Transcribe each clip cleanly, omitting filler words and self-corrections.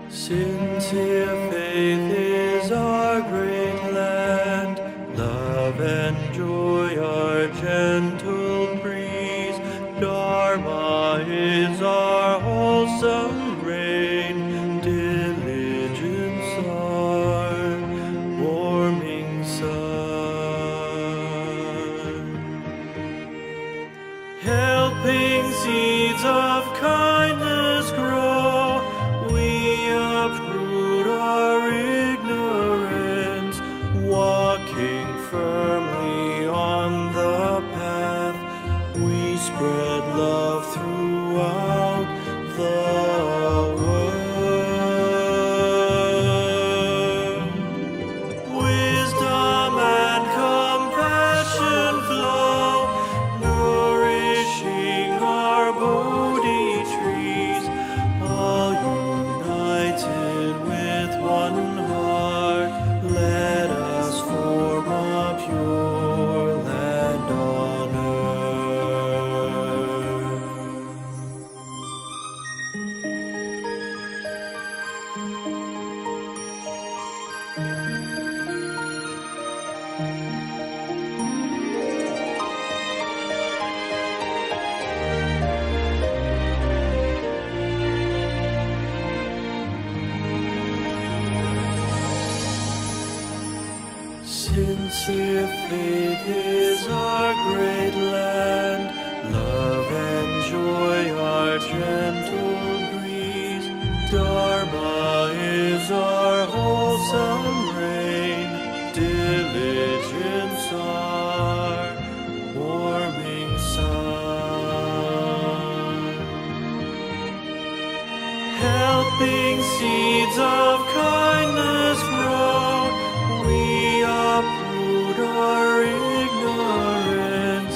Sincere faith is our great land, love and joy our gentle breeze, Dharma is our wholesome rain, diligence our warming sun. Helping seeds of kindness grow, we uproot our ignorance, walking firmly on the path. We spread love throughout the world. Wisdom and compassion flow, nourishing our Bodhi trees, all united with one heart. Let us form a pure land on earth. Sincere faith is our great land, love and joy our gentle breeze, Dharma is our wholesome rain, diligence our warming sun. Helping seeds of kindness grow, we uproot our ignorance,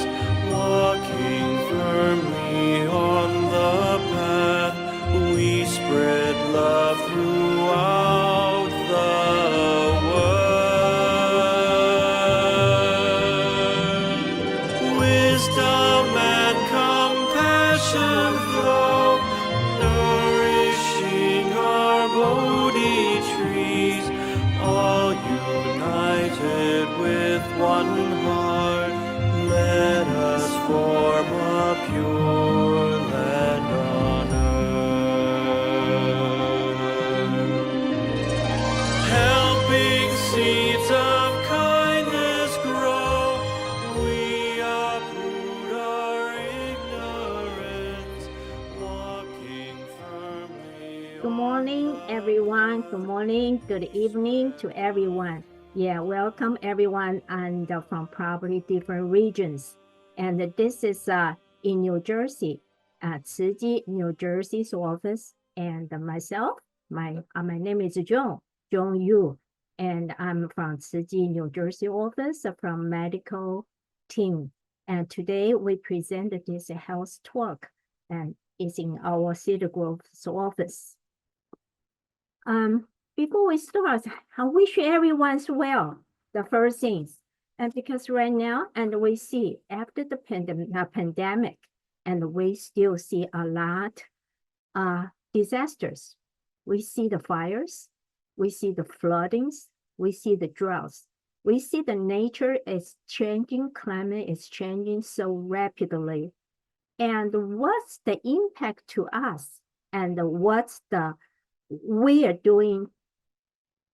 walking firmly on the path. We spread love throughout the world. Wisdom and compassion flow, nourishing our Bodhi trees, all united with one heart. Let us form a pure land on earth. Helping seeds of kindness grow, we uproot our ignorance, walking firmly. Good morning, everyone. Good morning, good evening to everyone. Yeah, welcome everyone and from probably different regions. And this is in New Jersey, Tzu Chi, New Jersey's office. And myself, my name is Joan Yu, and I'm from Tzu Chi, New Jersey office from medical team. And today we present this health talk, and it's in our Cedar Grove's office. Before we start, I wish everyone's well, the first things. And because right now, and we see after the pandemic, and we still see a lot disasters. We see the fires, we see the floodings, we see the droughts. We see the nature is changing, climate is changing so rapidly. And what's the impact to us? And what's we are doing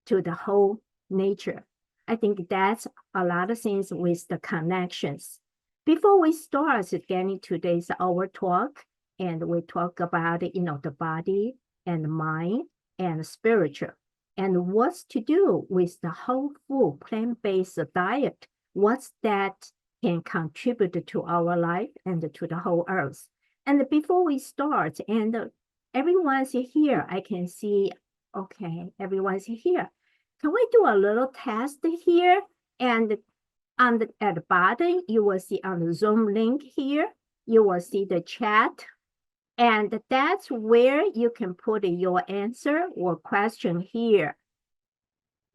to the whole nature? I think that's a lot of things with the connections. Before we start getting today's our talk, and we talk about, the body and mind and spiritual, and what's to do with the whole food, plant-based diet, what's that can contribute to our life and to the whole earth. And before we start, and everyone's here, I can see, okay, everyone's here. Can we do a little test here? And at the bottom, you will see on the Zoom link here, you will see the chat. And that's where you can put your answer or question here.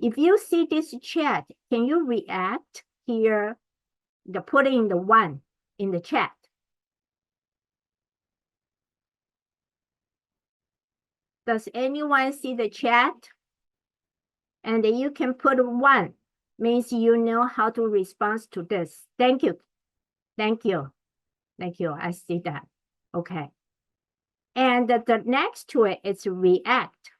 If you see this chat, can you react here, putting the 1 in the chat? Does anyone see the chat? And you can put 1, means you know how to respond to this. Thank you. Thank you. Thank you. I see that. Okay. And the next to it is react.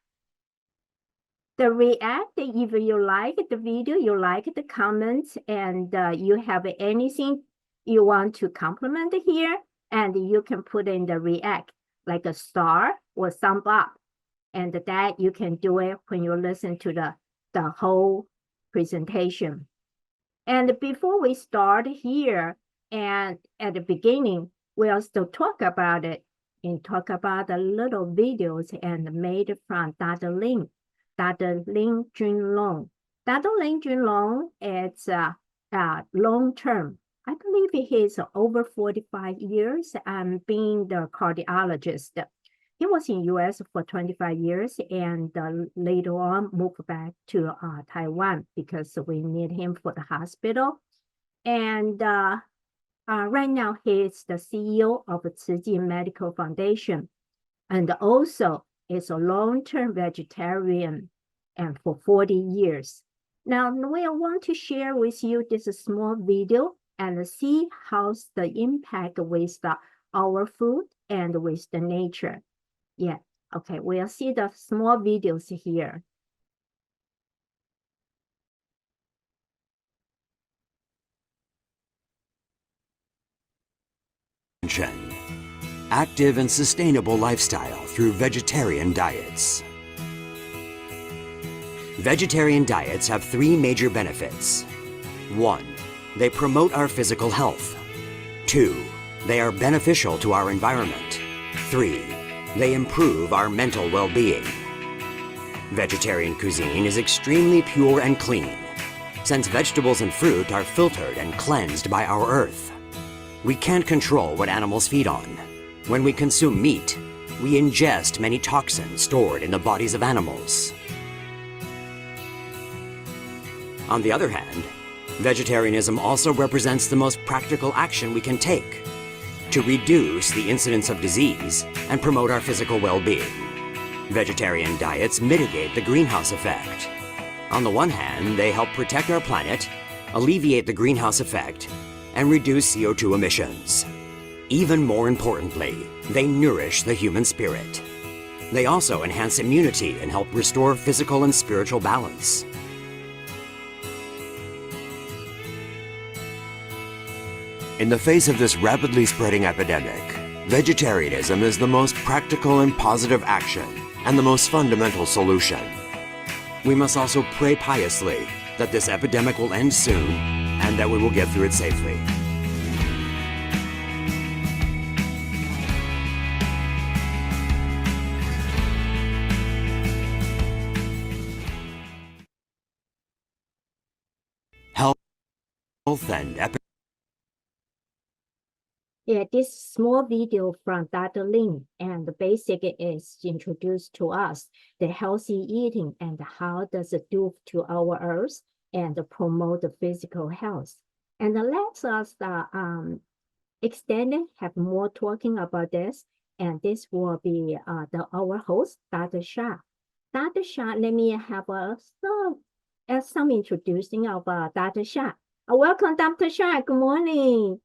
The react, if you like the video, you like the comments, and you have anything you want to compliment here, and you can put in the react, like a star or thumb up. And that you can do it when you listen to the whole presentation. And before we start here, and at the beginning, we'll still talk about it and talk about the little videos and made from Dr. Lin Junlong. Dr. Lin Junlong is long term. I believe he is over 45 years being the cardiologist. He was in US for 25 years and later on moved back to Taiwan because we need him for the hospital. And right now he is the CEO of Tzu Medical Foundation, and also is a long-term vegetarian and for 40 years. Now we want to share with you this small video and see how's the impact with our food and with the nature. Yeah, okay, we'll see the small videos here. Active and sustainable lifestyle through vegetarian diets. Vegetarian diets have 3 major benefits. 1, they promote our physical health. 2, they are beneficial to our environment. 3, they improve our mental well-being. Vegetarian cuisine is extremely pure and clean, since vegetables and fruit are filtered and cleansed by our earth. We can't control what animals feed on. When we consume meat, we ingest many toxins stored in the bodies of animals. On the other hand, vegetarianism also represents the most practical action we can take to reduce the incidence of disease and promote our physical well-being. Vegetarian diets mitigate the greenhouse effect. On the one hand, they help protect our planet, alleviate the greenhouse effect, and reduce CO2 emissions. Even more importantly, they nourish the human spirit. They also enhance immunity and help restore physical and spiritual balance. In the face of this rapidly spreading epidemic, vegetarianism is the most practical and positive action, and the most fundamental solution. We must also pray piously that this epidemic will end soon and that we will get through it safely. Health and Yeah, this small video from Dr. Lin, and basically is introduced to us the healthy eating and how does it do to our earth and promote the physical health. And let us extend it, have more talking about this. And this will be our host, Dr. Shah. Dr. Shah, let me have some introducing of Dr. Shah. Welcome, Dr. Shah. Good morning.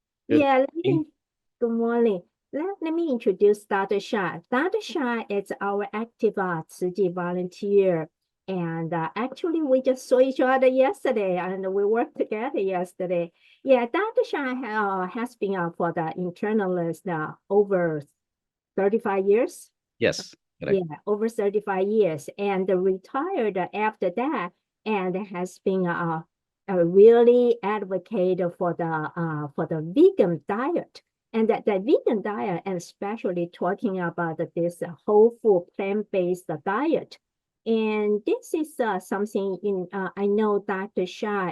Good morning. Let me introduce Dr. Shah. Dr. Shah is our active Tzu volunteer. And actually, we just saw each other yesterday and we worked together yesterday. Yeah, Dr. Shah has been for the internalist over 35 years. Yes. Correct. Yeah, over 35 years, and retired after that, and has been a really advocate for the vegan diet. And that the vegan diet, and especially talking about this whole food plant-based diet. And this is something I know Dr. Shah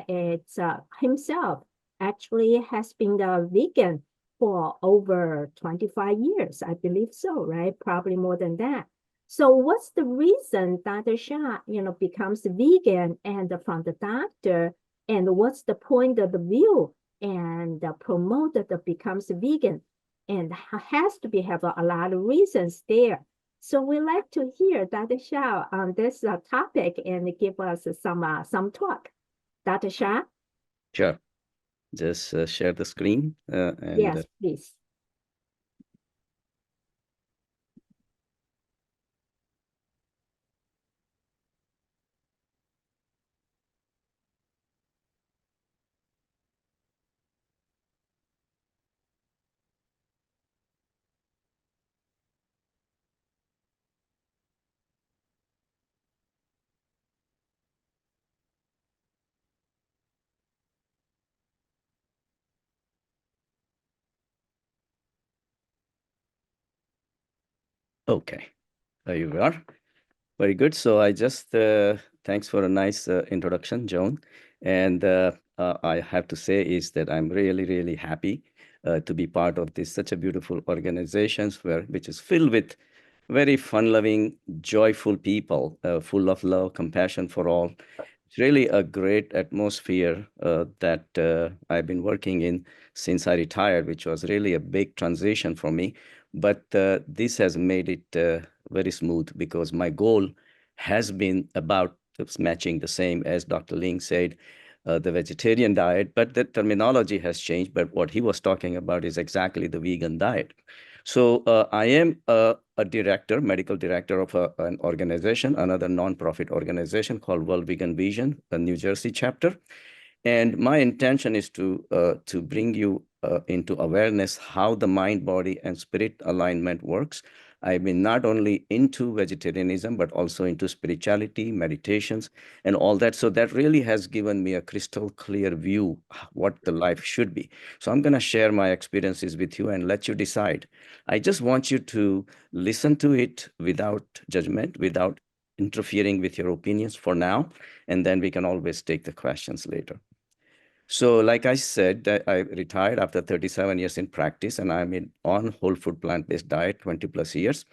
himself actually has been a vegan for over 25 years, I believe so, right? Probably more than that. So what's the reason Dr. Shah, becomes vegan and from the doctor, and what's the point of the view and promote that becomes vegan, and has to have a lot of reasons there. So we like to hear Dr. Shah on this topic and give us some talk. Dr. Shah? Sure. Just share the screen Yes, please. okay. There you are. Very good. So I just thanks for a nice introduction, Joan. And I have to say is that I'm really, really happy to be part of this such a beautiful organizations which is filled with very fun-loving, joyful people, full of love, compassion for all. It's really a great atmosphere that I've been working in since I retired, which was really a big transition for me. But this has made it very smooth because my goal has been about matching the same as Dr. Ling said, the vegetarian diet, but the terminology has changed. But what he was talking about is exactly the vegan diet. So I am a director, medical director of an organization, another nonprofit organization called World Vegan Vision, a New Jersey chapter. And my intention is to bring you into awareness how the mind, body, and spirit alignment works. I've been not only into vegetarianism, but also into spirituality, meditations, and all that. So that really has given me a crystal clear view what the life should be. So I'm going to share my experiences with you and let you decide. I just want you to listen to it without judgment, without interfering with your opinions for now, and then we can always take the questions later. So like I said, I retired after 37 years in practice, and I'm on whole food plant-based diet 20 plus years.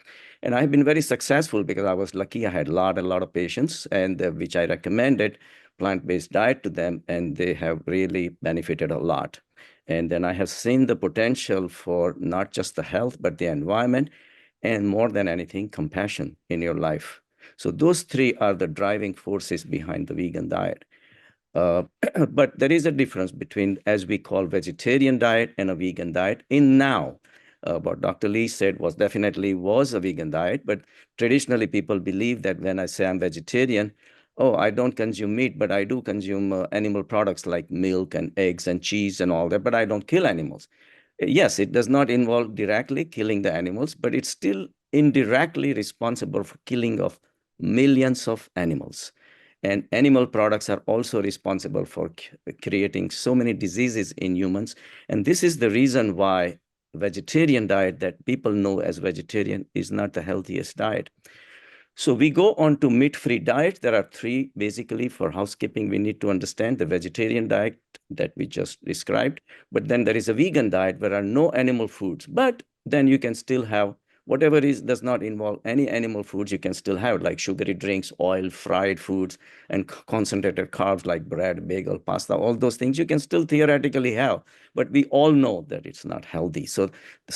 And I've been very successful because I was lucky. I had a lot of patients, and which I recommended plant-based diet to them, and they have really benefited a lot. And then I have seen the potential for not just the health, but the environment, and more than anything, compassion in your life. So those three are the driving forces behind the vegan diet. But there is a difference between, as we call, vegetarian diet and a vegan diet in now. What Dr. Lee said was definitely was a vegan diet, but traditionally people believe that when I say I'm vegetarian, oh, I don't consume meat, but I do consume animal products like milk and eggs and cheese and all that, but I don't kill animals. Yes, it does not involve directly killing the animals, but it's still indirectly responsible for killing of millions of animals. And animal products are also responsible for creating so many diseases in humans. And this is the reason why vegetarian diet that people know as vegetarian is not the healthiest diet. So we go on to meat-free diet. There are three, basically, for housekeeping. We need to understand the vegetarian diet that we just described. But then there is a vegan diet where there are no animal foods. But then you can still have whatever does not involve any animal foods, you can still have, like sugary drinks, oil, fried foods, and concentrated carbs like bread, bagel, pasta, all those things you can still theoretically have. But we all know that it's not healthy. So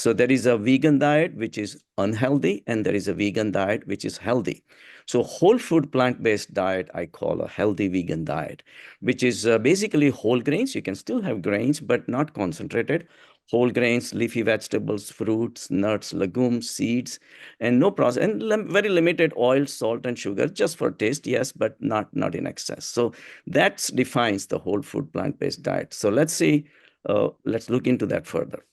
there is a vegan diet which is unhealthy, and there is a vegan diet which is healthy. So whole food plant-based diet, I call a healthy vegan diet, which is basically whole grains. You can still have grains, but not concentrated. Whole grains, leafy vegetables, fruits, nuts, legumes, seeds, and no process, and very limited oil, salt, and sugar, just for taste, yes, but not in excess. So that defines the whole food plant-based diet. So let's look into that further.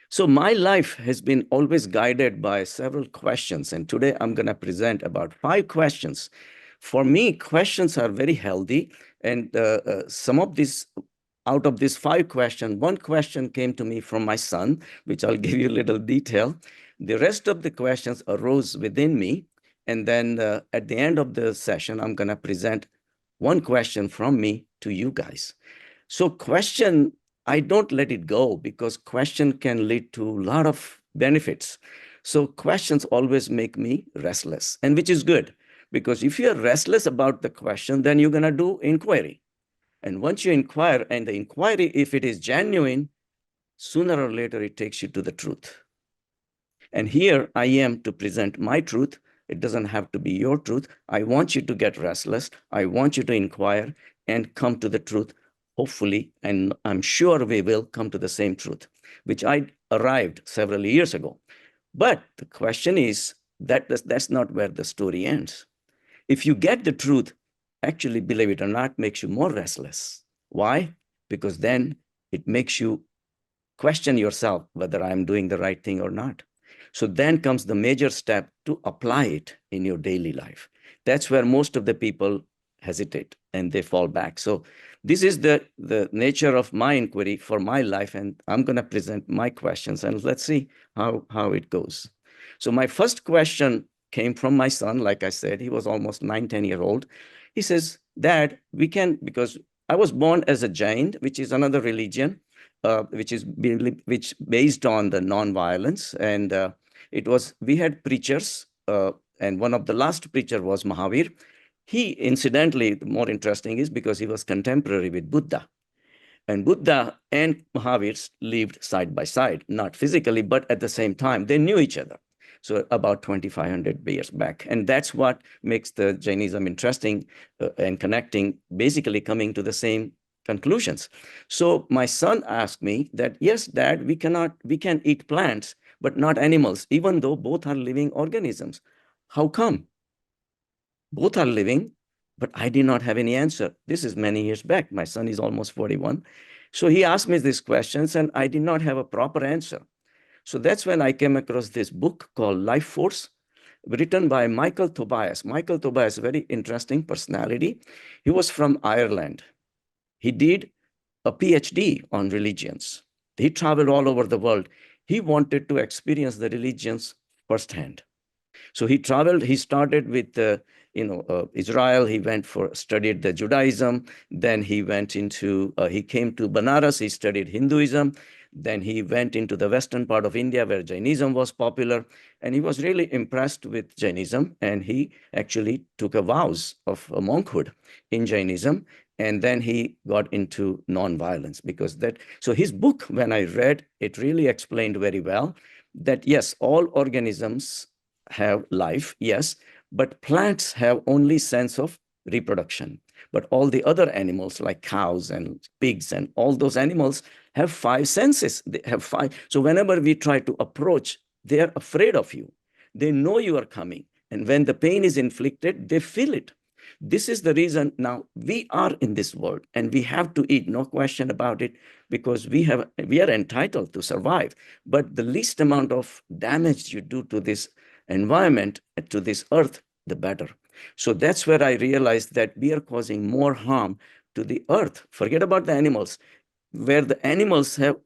So my life has been always guided by several questions, and today I'm going to present about 5 questions. For me, questions are very healthy, and some of these, out of these 5 questions, one question came to me from my son, which I'll give you a little detail. The rest of the questions arose within me, and then at the end of the session, I'm going to present one question from me to you guys. So question, I don't let it go because question can lead to a lot of benefits. So questions always make me restless, and which is good, because if you're restless about the question, then you're going to do inquiry. And once you inquire, and the inquiry, if it is genuine, sooner or later, it takes you to the truth. And here I am to present my truth. It doesn't have to be your truth. I want you to get restless. I want you to inquire and come to the truth, hopefully, and I'm sure we will come to the same truth, which I arrived several years ago. But the question is that that's not where the story ends. If you get the truth, actually, believe it or not, makes you more restless. Why? Because then it makes you question yourself whether I'm doing the right thing or not. So then comes the major step to apply it in your daily life. That's where most of the people hesitate and they fall back. So this is the nature of my inquiry for my life, and I'm going to present my questions, and let's see how it goes. So my first question came from my son. Like I said, he was almost 9-10 years old. He says, Dad, we can, because I was born as a Jain, which is another religion, which based on the non-violence. And we had preachers, and one of the last preacher was Mahavir. He, incidentally, more interesting is because he was contemporary with Buddha. And Buddha and Mahavir lived side by side, not physically, but at the same time, they knew each other. So about 2,500 years back. And that's what makes the Jainism interesting and connecting, basically coming to the same conclusions. So my son asked me that, yes, Dad, we can eat plants, but not animals, even though both are living organisms. How come? Both are living, but I did not have any answer. This is many years back. My son is almost 41. So he asked me these questions, and I did not have a proper answer. So that's when I came across this book called Life Force, written by Michael Tobias. Michael Tobias, very interesting personality. He was from Ireland. He did a PhD on religions. He traveled all over the world. He wanted to experience the religions firsthand. So he traveled. He started with Israel. He studied the Judaism. Then he he came to Banaras. He studied Hinduism. Then he went into the western part of India where Jainism was popular. And he was really impressed with Jainism. And he actually took a vows of a monkhood in Jainism. And then he got into nonviolence so his book, when I read, it really explained very well that yes, all organisms have life, yes, but plants have only sense of reproduction. But all the other animals like cows and pigs and all those animals have 5 senses. They have 5. So whenever we try to approach, they are afraid of you. They know you are coming. And when the pain is inflicted, they feel it. This is the reason now we are in this world and we have to eat, no question about it, because we are entitled to survive. But the least amount of damage you do to this environment, to this earth, the better. So that's where I realized that we are causing more harm to the earth. Forget about the animals. Where the animals have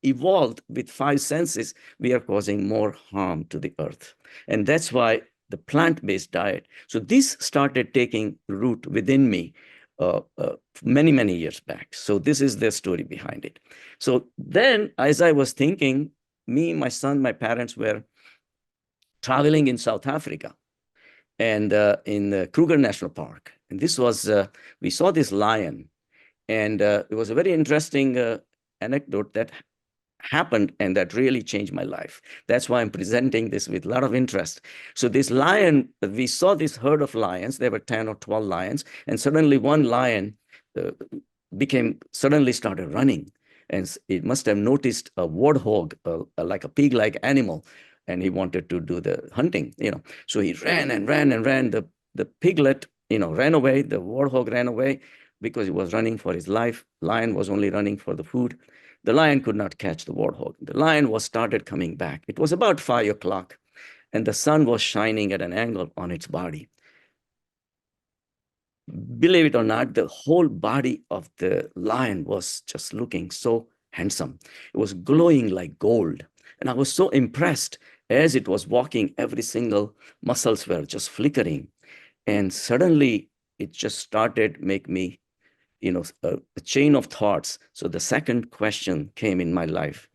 evolved with 5 senses, we are causing more harm to the earth. And that's why the plant-based diet. So this started taking root within me many, many years back. So this is the story behind it. So then, as I was thinking, me, my son, my parents were traveling in South Africa and in Kruger National Park. And this was, we saw this lion. And it was a very interesting anecdote that happened and that really changed my life. That's why I'm presenting this with a lot of interest. So this lion, we saw this herd of lions. There were 10 or 12 lions. And suddenly one lion suddenly started running. And it must have noticed a warthog, like a pig-like animal. And he wanted to do the hunting, So he ran and ran and ran. The piglet, ran away. The warthog ran away because he was running for his life. Lion was only running for the food. The lion could not catch the warthog. The lion started coming back. It was about 5 o'clock, and the sun was shining at an angle on its body. Believe it or not, the whole body of the lion was just looking so handsome. It was glowing like gold. And I was so impressed as it was walking, every single muscles were just flickering. And suddenly it just started make me a chain of thoughts. So the second question came in my life.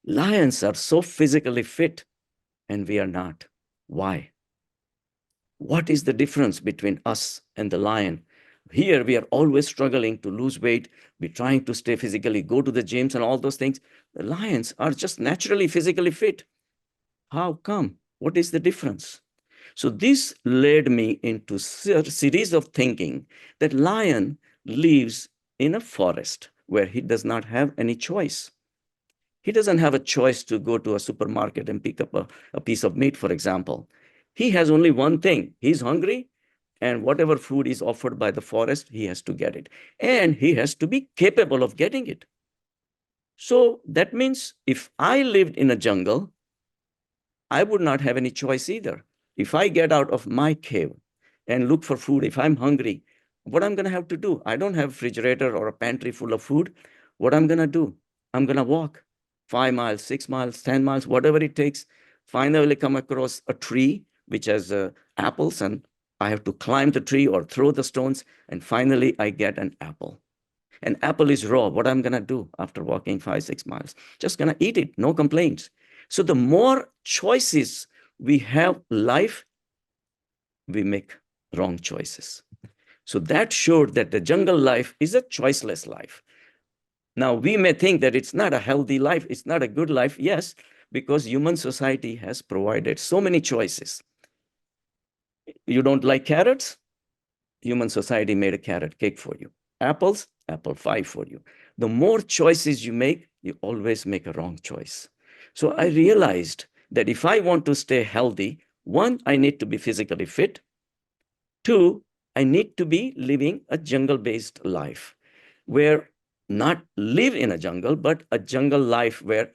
Lions are so physically fit and we are not. Why? What is the difference between us and the lion? Here we are always struggling to lose weight. We're trying to stay physically, go to the gyms and all those things. The lions are just naturally physically fit. How come? What is the difference? So this led me into a series of thinking that lion lives in a forest where he does not have any choice. He doesn't have a choice to go to a supermarket and pick up a piece of meat, for example. He has only one thing. He's hungry, and whatever food is offered by the forest, he has to get it. And he has to be capable of getting it. So that means if I lived in a jungle, I would not have any choice either. If I get out of my cave and look for food, if I'm hungry, what I'm going to have to do? I don't have a refrigerator or a pantry full of food. What I'm going to do? I'm going to walk 5 miles, 6 miles, 10 miles, whatever it takes. Finally come across a tree which has apples, and I have to climb the tree or throw the stones, and finally I get an apple. An apple is raw. What I'm going to do after walking 5, 6 miles? Just going to eat it, no complaints. So the more choices we have life, we make wrong choices. So that showed that the jungle life is a choiceless life. Now, we may think that it's not a healthy life, it's not a good life. Yes, because human society has provided so many choices. You don't like carrots? Human society made a carrot cake for you. Apples, apple pie for you. The more choices you make, you always make a wrong choice. So I realized that if I want to stay healthy, 1, I need to be physically fit. 2, I need to be living a jungle-based life, where not live in a jungle, but a jungle life where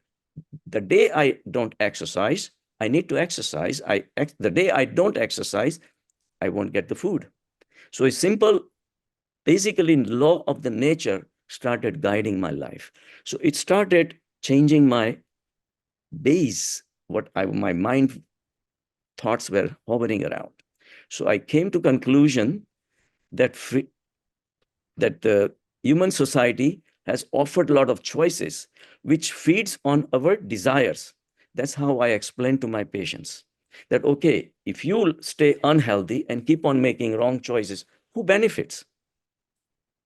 the day I don't exercise, I need to exercise. The day I don't exercise, I won't get the food. So a simple, basically law of the nature started guiding my life. So it started changing my base, my mind thoughts were hovering around. So I came to conclusion that the human society has offered a lot of choices, which feeds on our desires. That's how I explain to my patients that, okay, if you stay unhealthy and keep on making wrong choices, who benefits?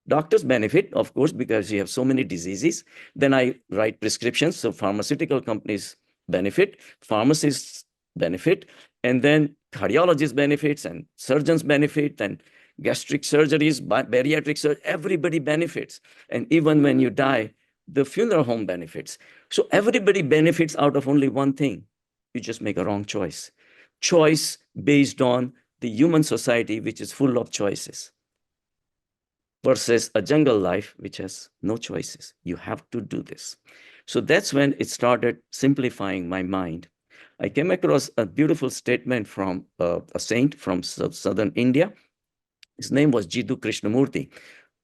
Doctors benefit, of course, because you have so many diseases. Then I write prescriptions, so pharmaceutical companies benefit, pharmacists benefit, and then cardiologists benefits, and surgeons benefit, and gastric surgeries, bariatric surgery, everybody benefits. And even when you die, the funeral home benefits. So everybody benefits out of only one thing. You just make a wrong choice. Choice based on the human society, which is full of choices, versus a jungle life, which has no choices. You have to do this. So that's when it started simplifying my mind. I came across a beautiful statement from a saint from southern India. His name was Jiddu Krishnamurti.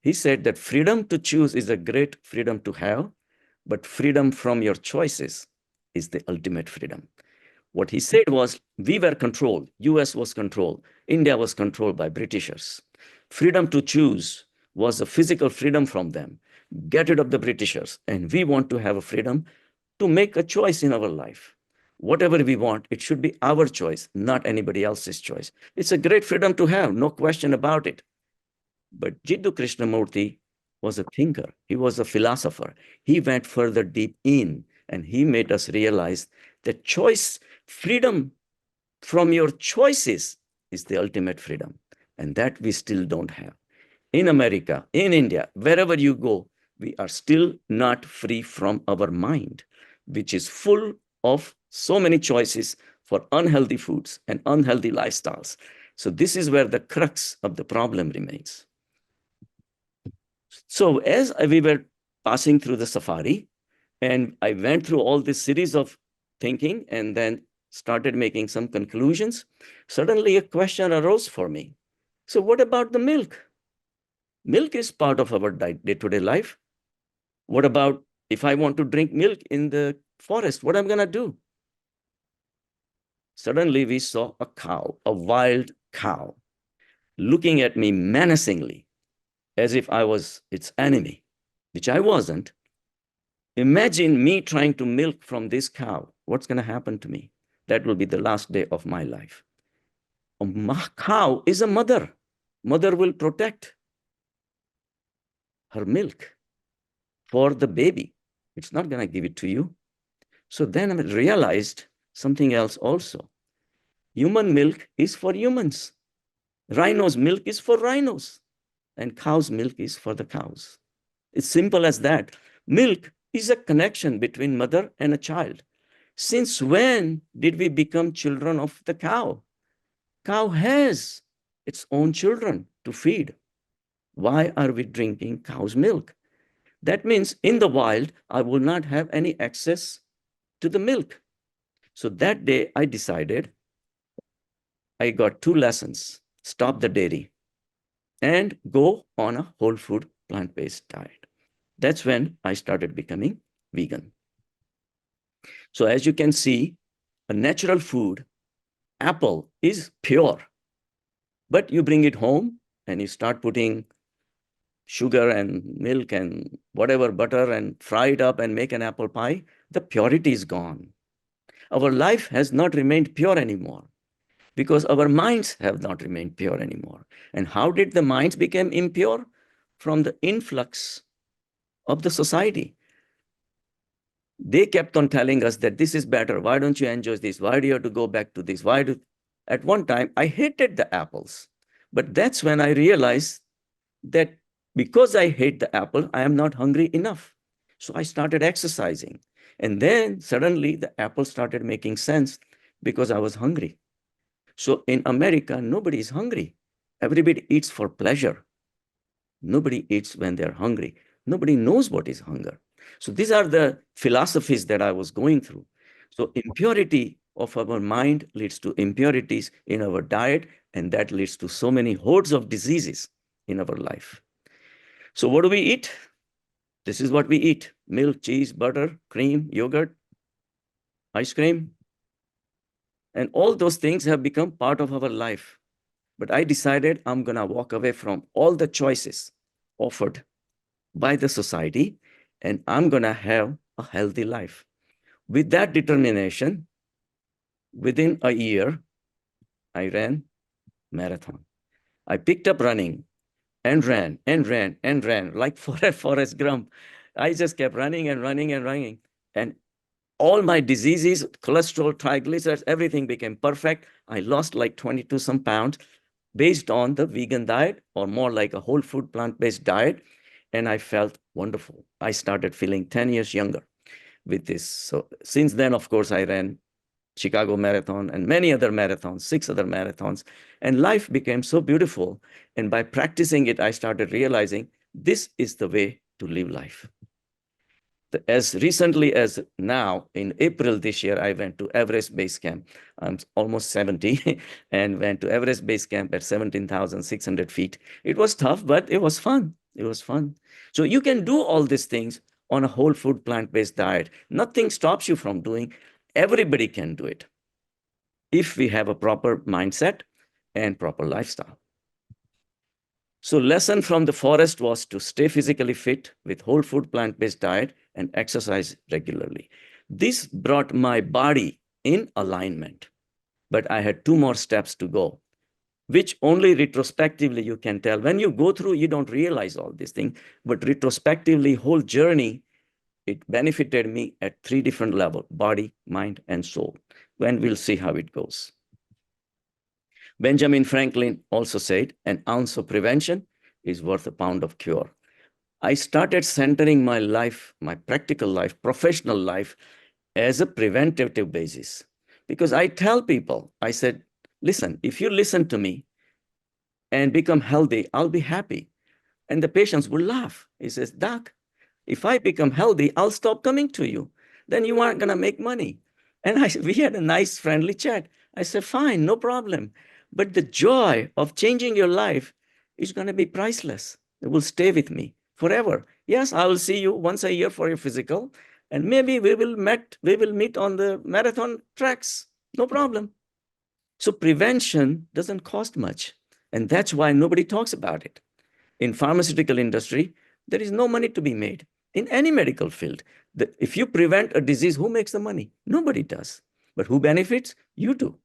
He said that freedom to choose is a great freedom to have, but freedom from your choices is the ultimate freedom. What he said was, we were controlled. US was controlled. India was controlled by Britishers. Freedom to choose was a physical freedom from them. Get rid of the Britishers. And we want to have a freedom to make a choice in our life. Whatever we want, it should be our choice, not anybody else's choice. It's a great freedom to have, no question about it. But Jiddu Krishnamurti was a thinker. He was a philosopher. He went further deep in, and he made us realize that choice, freedom from your choices is the ultimate freedom. And that we still don't have. In America, in India, wherever you go, we are still not free from our mind, which is full of so many choices for unhealthy foods and unhealthy lifestyles. So this is where the crux of the problem remains. So as we were passing through the safari, and I went through all this series of thinking and then started making some conclusions, suddenly a question arose for me. So what about the milk? Milk is part of our day-to-day life. What about if I want to drink milk in the forest? What am I going to do? Suddenly we saw a cow, a wild cow, looking at me menacingly, as if I was its enemy, which I wasn't. Imagine me trying to milk from this cow. What's going to happen to me? That will be the last day of my life. A cow is a mother. Mother will protect her milk for the baby. It's not going to give it to you. So then I realized something else also. Human milk is for humans. Rhino's milk is for rhinos. And cow's milk is for the cows. It's simple as that. Milk is a connection between mother and a child. Since when did we become children of the cow? Cow has its own children to feed. Why are we drinking cow's milk? That means in the wild, I will not have any access to the milk. So that day I decided, I got 2 lessons: stop the dairy and go on a whole food plant-based diet. That's when I started becoming vegan. So as you can see, a natural food, apple, is pure. But you bring it home and you start putting sugar and milk and whatever, butter, and fry it up and make an apple pie, the purity is gone. Our life has not remained pure anymore because our minds have not remained pure anymore. And how did the minds become impure? From the influx of the society. They kept on telling us that this is better. Why don't you enjoy this? Why do you have to go back to this? At one time, I hated the apples. But that's when I realized that because I hate the apple, I am not hungry enough. So I started exercising. And then suddenly the apple started making sense because I was hungry. So in America, nobody is hungry. Everybody eats for pleasure. Nobody eats when they're hungry. Nobody knows what is hunger. So these are the philosophies that I was going through. So impurity of our mind leads to impurities in our diet, and that leads to so many hordes of diseases in our life. So what do we eat? This is what we eat: milk, cheese, butter, cream, yogurt, ice cream. And all those things have become part of our life. But I decided I'm going to walk away from all the choices offered by the society, and I'm going to have a healthy life. With that determination, within a year, I ran marathon. I picked up running and ran like Forrest Gump. I just kept running and running and running. And all my diseases, cholesterol, triglycerides, everything became perfect. I lost like 22 some pounds based on the vegan diet, or more like a whole food plant-based diet. And I felt wonderful. I started feeling 10 years younger with this. So since then, of course, I ran Chicago Marathon and many other marathons, 6 other marathons, and life became so beautiful. And by practicing it, I started realizing this is the way to live life. As recently as now, in April this year, I went to Everest Base Camp. I'm almost 70 and went to Everest Base Camp at 17,600 feet. It was tough, but it was fun. It was fun. So you can do all these things on a whole food plant-based diet. Nothing stops you from doing. Everybody can do it if we have a proper mindset and proper lifestyle. So lesson from the forest was to stay physically fit with whole food plant-based diet and exercise regularly. This brought my body in alignment, but I had 2 more steps to go, which only retrospectively you can tell. When you go through, you don't realize all these things, but retrospectively, whole journey, it benefited me at 3 different levels: body, mind, and soul. And we'll see how it goes. Benjamin Franklin also said, an ounce of prevention is worth a pound of cure. I started centering my life, my practical life, professional life, as a preventative basis. Because I tell people, I said, listen, if you listen to me and become healthy, I'll be happy. And the patients will laugh. He says, Doc, if I become healthy, I'll stop coming to you. Then you aren't going to make money. And we had a nice, friendly chat. I said, fine, no problem. But the joy of changing your life is going to be priceless. It will stay with me forever. Yes, I will see you once a year for your physical, and maybe we will meet on the marathon tracks. No problem. So prevention doesn't cost much, and that's why nobody talks about it. In pharmaceutical industry, there is no money to be made. In any medical field, if you prevent a disease, who makes the money? Nobody does. But who benefits? You do.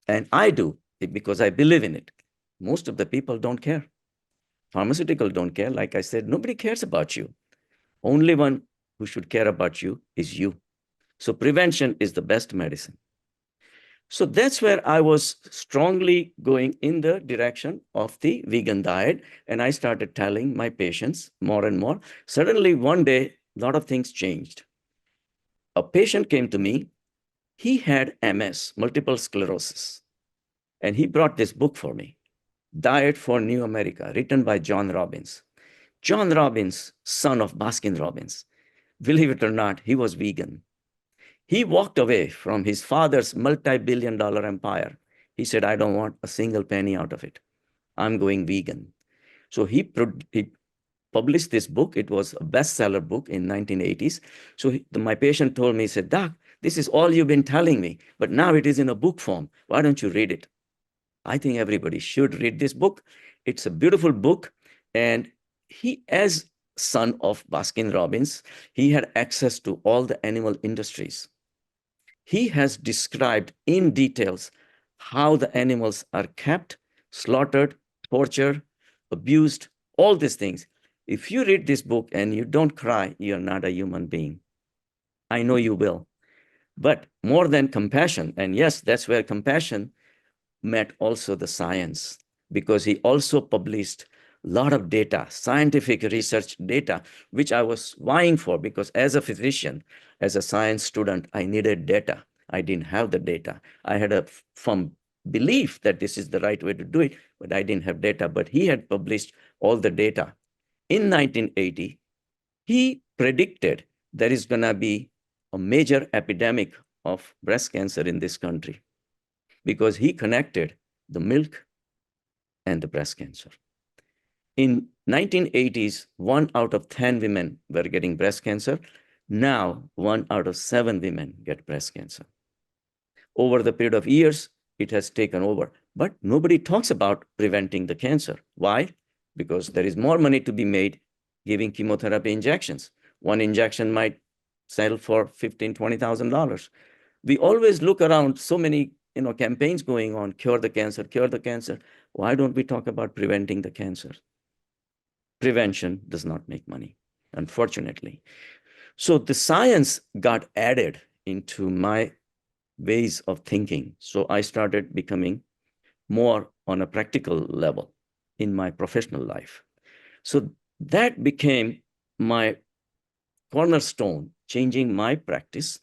And I do, because I believe in it. Most of the people don't care. Pharmaceutical don't care. Like I said, nobody cares about you. Only one who should care about you is you. So prevention is the best medicine. So that's where I was strongly going in the direction of the vegan diet. And I started telling my patients more and more. Suddenly, one day, a lot of things changed. A patient came to me. He had MS, multiple sclerosis. And he brought this book for me, Diet for New America, written by John Robbins. John Robbins, son of Baskin Robbins. Believe it or not, he was vegan. He walked away from his father's multi-billion-dollar empire. He said, I don't want a single penny out of it. I'm going vegan. So he published this book. It was a bestseller book in 1980s. So my patient told me, he said, Doc, this is all you've been telling me, but now it is in a book form. Why don't you read it? I think everybody should read this book. It's a beautiful book. And he, as son of Baskin Robbins, he had access to all the animal industries. He has described in details how the animals are kept, slaughtered, tortured, abused, all these things. If you read this book and you don't cry, you're not a human being. I know you will. But more than compassion, and yes, that's where compassion met also the science, because he also published a lot of data, scientific research data, which I was vying for, because as a physician, as a science student, I needed data. I didn't have the data. I had a firm belief that this is the right way to do it, but I didn't have data. But he had published all the data. In 1980, he predicted there is going to be a major epidemic of breast cancer in this country, because he connected the milk and the breast cancer. In 1980s, 1 out of 10 women were getting breast cancer. Now, 1 out of 7 women get breast cancer. Over the period of years, it has taken over. But nobody talks about preventing the cancer. Why? Because there is more money to be made giving chemotherapy injections. One injection might sell for $15,000, $20,000. We always look around, so many campaigns going on, cure the cancer, cure the cancer. Why don't we talk about preventing the cancer? Prevention does not make money, unfortunately. So the science got added into my ways of thinking. So I started becoming more on a practical level in my professional life. So that became my cornerstone, changing my practice.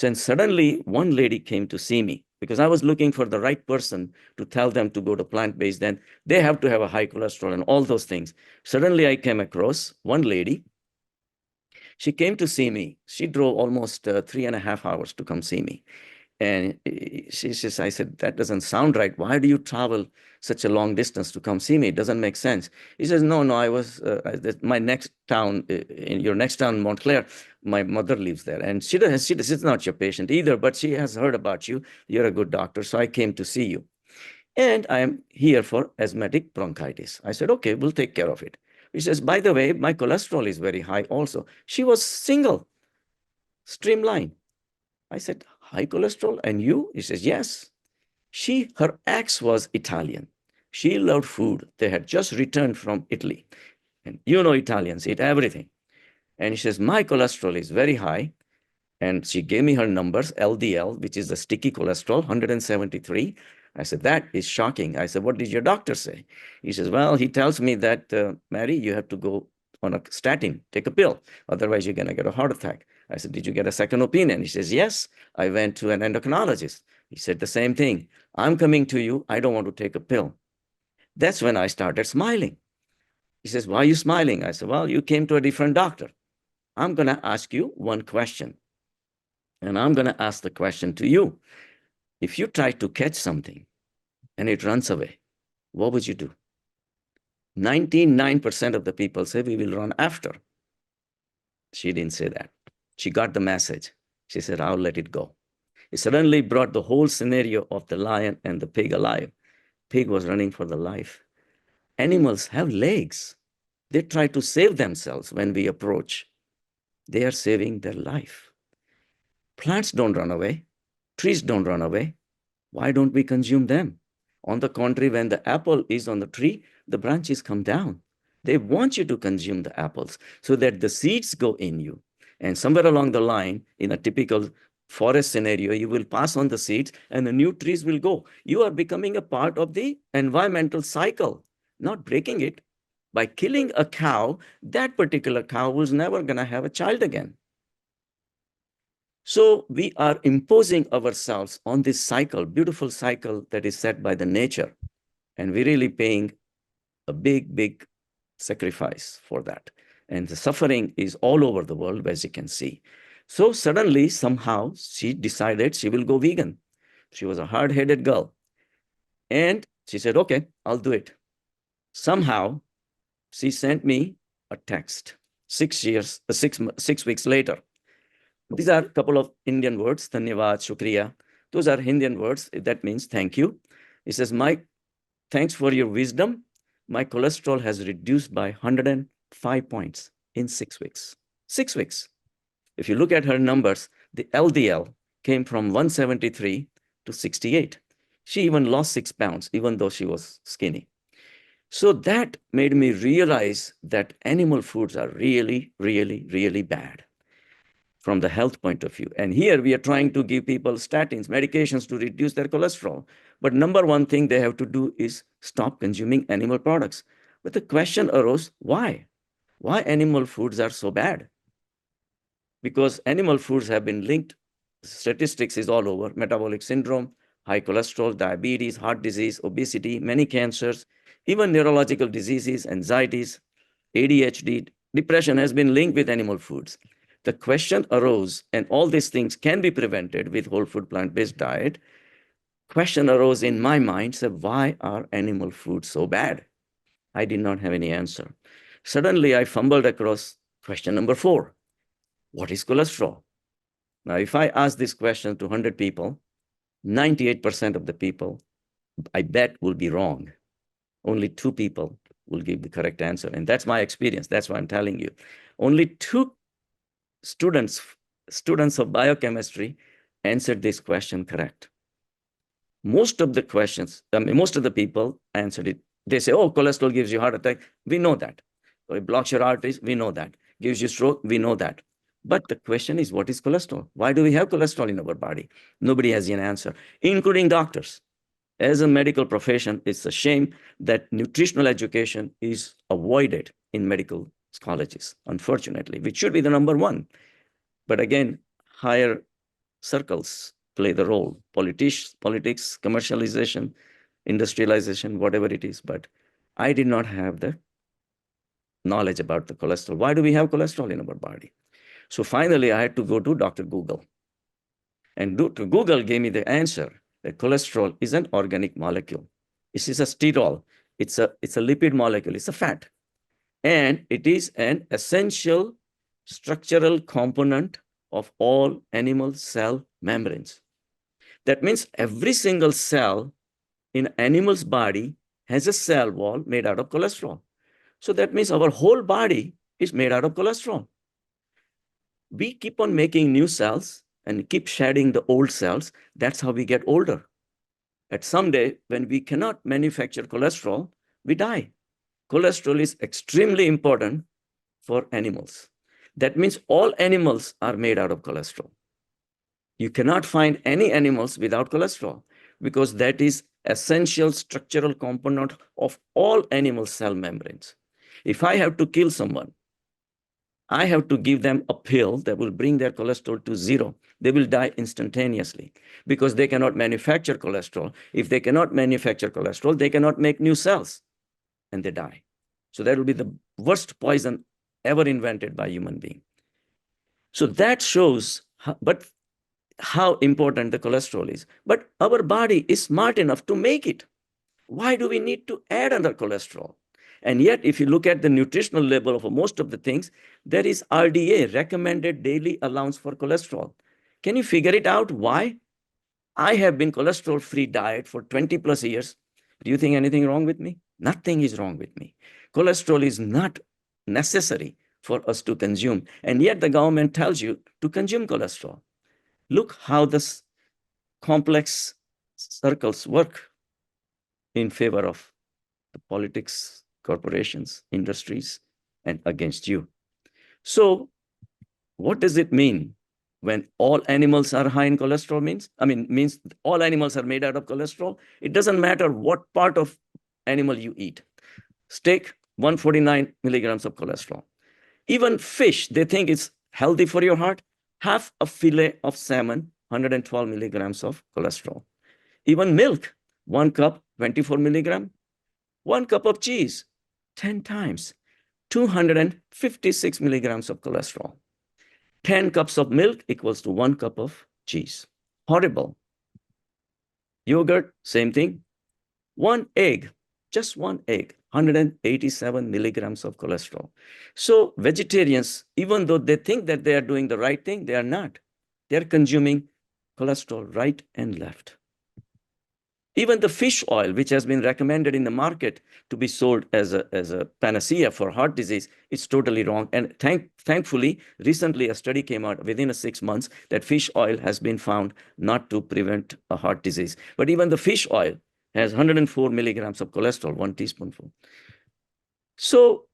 And suddenly one lady came to see me, because I was looking for the right person to tell them to go to plant-based. Then they have to have a high cholesterol and all those things. Suddenly I came across one lady. She came to see me. She drove almost 3.5 hours to come see me. And she says, I said, that doesn't sound right. Why do you travel such a long distance to come see me? It doesn't make sense. He says, no, I was, my next town, in your next town, Montclair, my mother lives there. And she's not your patient either, but she has heard about you. You're a good doctor. So I came to see you. And I am here for asthmatic bronchitis. I said, okay, we'll take care of it. He says, by the way, my cholesterol is very high also. She was single, streamline. I said, high cholesterol, and you? He says, yes. Her ex was Italian. She loved food. They had just returned from Italy. And Italians eat everything. And she says, my cholesterol is very high. And she gave me her numbers, LDL, which is the sticky cholesterol, 173. I said, that is shocking. I said, what did your doctor say? He says, well, he tells me that, Mary, you have to go on a statin, take a pill. Otherwise, you're going to get a heart attack. I said, did you get a second opinion? He says, yes, I went to an endocrinologist. He said the same thing. I'm coming to you. I don't want to take a pill. That's when I started smiling. He says, why are you smiling? I said, well, you came to a different doctor. I'm going to ask you one question. And I'm going to ask the question to you. If you try to catch something and it runs away, what would you do? 99% of the people say we will run after. She didn't say that. She got the message. She said, I'll let it go. It suddenly brought the whole scenario of the lion and the pig alive. Pig was running for the life. Animals have legs. They try to save themselves when we approach. They are saving their life. Plants don't run away. Trees don't run away. Why don't we consume them? On the contrary, when the apple is on the tree, the branches come down. They want you to consume the apples so that the seeds go in you. And somewhere along the line, in a typical forest scenario, you will pass on the seeds and the new trees will go. You are becoming a part of the environmental cycle, not breaking it. By killing a cow, that particular cow was never going to have a child again. So we are imposing ourselves on this cycle, beautiful cycle that is set by the nature. And we're really paying a big, big sacrifice for that. And the suffering is all over the world, as you can see. So suddenly, somehow, she decided she will go vegan. She was a hard-headed girl. And she said, okay, I'll do it. Somehow, she sent me a text 6 weeks later. These are a couple of Indian words, Dhanyavad, Shukriya. Those are Indian words. That means thank you. It says, Mike, thanks for your wisdom. My cholesterol has reduced by 105 points in 6 weeks. 6 weeks. If you look at her numbers, the LDL came from 173 to 68. She even lost 6 pounds, even though she was skinny. So that made me realize that animal foods are really, really, really bad from the health point of view. And here we are trying to give people statins, medications to reduce their cholesterol. But number one thing they have to do is stop consuming animal products. But the question arose, why? Why animal foods are so bad? Because animal foods have been linked, statistics is all over, metabolic syndrome, high cholesterol, diabetes, heart disease, obesity, many cancers, even neurological diseases, anxieties, ADHD, depression has been linked with animal foods. The question arose, and all these things can be prevented with whole food plant-based diet. Question arose in my mind, said, why are animal foods so bad? I did not have any answer. Suddenly, I fumbled across question number 4. What is cholesterol? Now, if I ask this question to 100 people, 98% of the people, I bet, will be wrong. Only 2 people will give the correct answer. And that's my experience. That's why I'm telling you. Only 2 students of biochemistry answered this question correct. Most of the questions, most of the people answered it. They say, oh, cholesterol gives you heart attack. We know that. So it blocks your arteries. We know that. Gives you stroke. We know that. But the question is, what is cholesterol? Why do we have cholesterol in our body? Nobody has an answer, including doctors. As a medical profession, it's a shame that nutritional education is avoided in medical colleges, unfortunately, which should be the number one. But again, higher circles play the role. Politics, commercialization, industrialization, whatever it is. But I did not have the knowledge about the cholesterol. Why do we have cholesterol in our body? So finally, I had to go to Dr. Google. And Dr. Google gave me the answer that cholesterol is an organic molecule. It is a sterol. It's a lipid molecule. It's a fat. And it is an essential structural component of all animal cell membranes. That means every single cell in an animal's body has a cell wall made out of cholesterol. So that means our whole body is made out of cholesterol. We keep on making new cells and keep shedding the old cells. That's how we get older. At some day, when we cannot manufacture cholesterol, we die. Cholesterol is extremely important for animals. That means all animals are made out of cholesterol. You cannot find any animals without cholesterol because that is essential structural component of all animal cell membranes. If I have to kill someone, I have to give them a pill that will bring their cholesterol to 0. They will die instantaneously because they cannot manufacture cholesterol. If they cannot manufacture cholesterol, they cannot make new cells and they die. So that will be the worst poison ever invented by human being. So that shows how important the cholesterol is. But our body is smart enough to make it. Why do we need to add other cholesterol? And yet, if you look at the nutritional label of most of the things, there is RDA, recommended daily allowance for cholesterol. Can you figure it out? Why? I have been cholesterol-free diet for 20 plus years. Do you think anything wrong with me? Nothing is wrong with me. Cholesterol is not necessary for us to consume. And yet the government tells you to consume cholesterol. Look how this complex circles work in favor of the politics, corporations, industries, and against you. So what does it mean when all animals are high in cholesterol means all animals are made out of cholesterol. It doesn't matter what part of animal you eat. Steak, 149 milligrams of cholesterol. Even fish, they think it's healthy for your heart. Half a fillet of salmon, 112 milligrams of cholesterol. Even milk, 1 cup, 24 milligram. 1 cup of cheese, 10 times, 256 milligrams of cholesterol. 10 cups of milk equals to 1 cup of cheese. Horrible. Yogurt, same thing. 1 egg, just 1 egg, 187 milligrams of cholesterol. So vegetarians, even though they think that they are doing the right thing, they are not. They're consuming cholesterol right and left. Even the fish oil, which has been recommended in the market to be sold as a panacea for heart disease, it's totally wrong. And thankfully, recently a study came out within 6 months that fish oil has been found not to prevent a heart disease. But even the fish oil has 104 milligrams of cholesterol, 1 teaspoonful. So,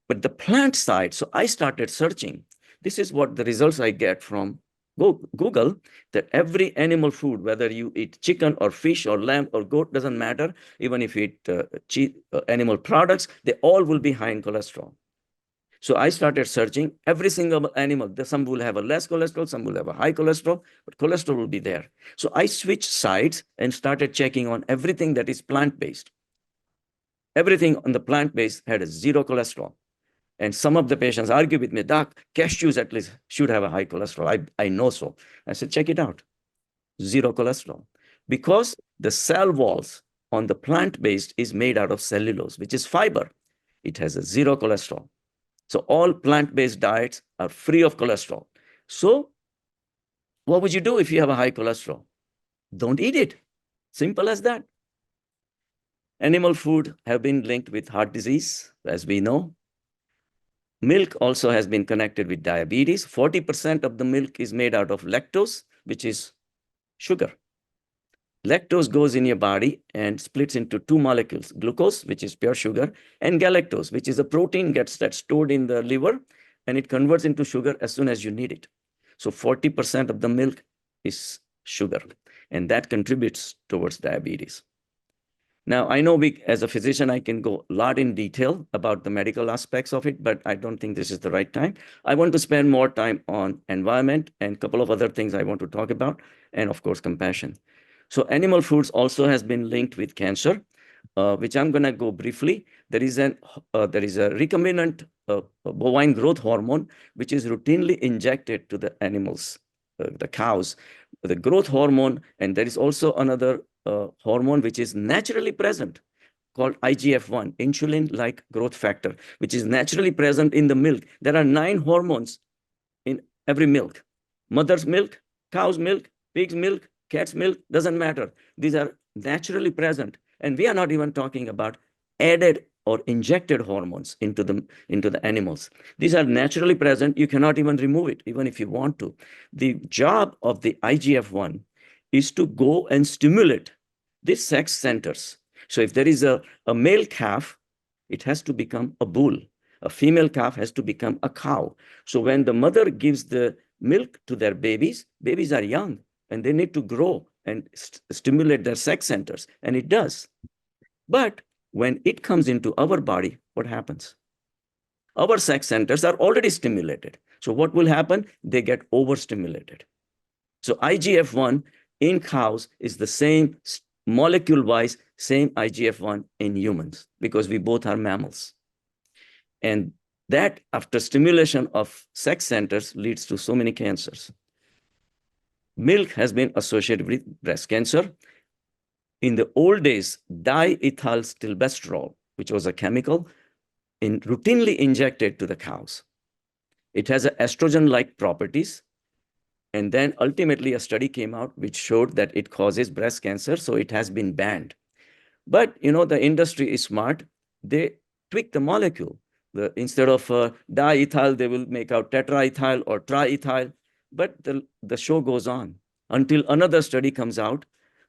but the plant side, so I started searching. This is what the results I get from Google, that every animal food, whether you eat chicken or fish or lamb or goat, doesn't matter. Even if you eat animal products, they all will be high in cholesterol. So I started searching every single animal. Some will have a less cholesterol, some will have a high cholesterol, but cholesterol will be there. So I switched sides and started checking on everything that is plant-based. Everything on the plant-based had a 0 cholesterol. And some of the patients argue with me, Doc, cashews at least should have a high cholesterol. I know so. I said, check it out. 0 cholesterol. Because the cell walls on the plant-based is made out of cellulose, which is fiber. It has a 0 cholesterol. So all plant-based diets are free of cholesterol. So what would you do if you have a high cholesterol? Don't eat it. Simple as that. Animal food have been linked with heart disease, as we know. Milk also has been connected with diabetes. 40% of the milk is made out of lactose, which is sugar. Lactose goes in your body and splits into 2 molecules, glucose, which is pure sugar, and galactose, which is a protein that's stored in the liver, and it converts into sugar as soon as you need it. So 40% of the milk is sugar, and that contributes towards diabetes. Now, I know as a physician, I can go a lot in detail about the medical aspects of it, but I don't think this is the right time. I want to spend more time on environment and a couple of other things I want to talk about, and of course, compassion. So animal foods also has been linked with cancer, which I'm going to go briefly. There is a recombinant bovine growth hormone, which is routinely injected to the animals, the cows, the growth hormone, and there is also another hormone which is naturally present called IGF-1, insulin-like growth factor, which is naturally present in the milk. There are 9 hormones in every milk. Mother's milk, cow's milk, pig's milk, cat's milk, doesn't matter. These are naturally present. And we are not even talking about added or injected hormones into the animals. These are naturally present. You cannot even remove it, even if you want to. The job of the IGF-1 is to go and stimulate these sex centers. So if there is a male calf, it has to become a bull. A female calf has to become a cow. So when the mother gives the milk to their babies, babies are young and they need to grow and stimulate their sex centers, and it does. But when it comes into our body, what happens? Our sex centers are already stimulated. So what will happen? They get overstimulated. So IGF-1 in cows is the same molecule-wise, same IGF-1 in humans, because we both are mammals. And that, after stimulation of sex centers, leads to so many cancers. Milk has been associated with breast cancer. In the old days, diethylstilbestrol, which was a chemical, routinely injected to the cows. It has estrogen-like properties. And then ultimately a study came out which showed that it causes breast cancer, so it has been banned. But the industry is smart. They tweak the molecule. Instead of diethyl, they will make out tetraethyl or triethyl. But the show goes on until another study comes out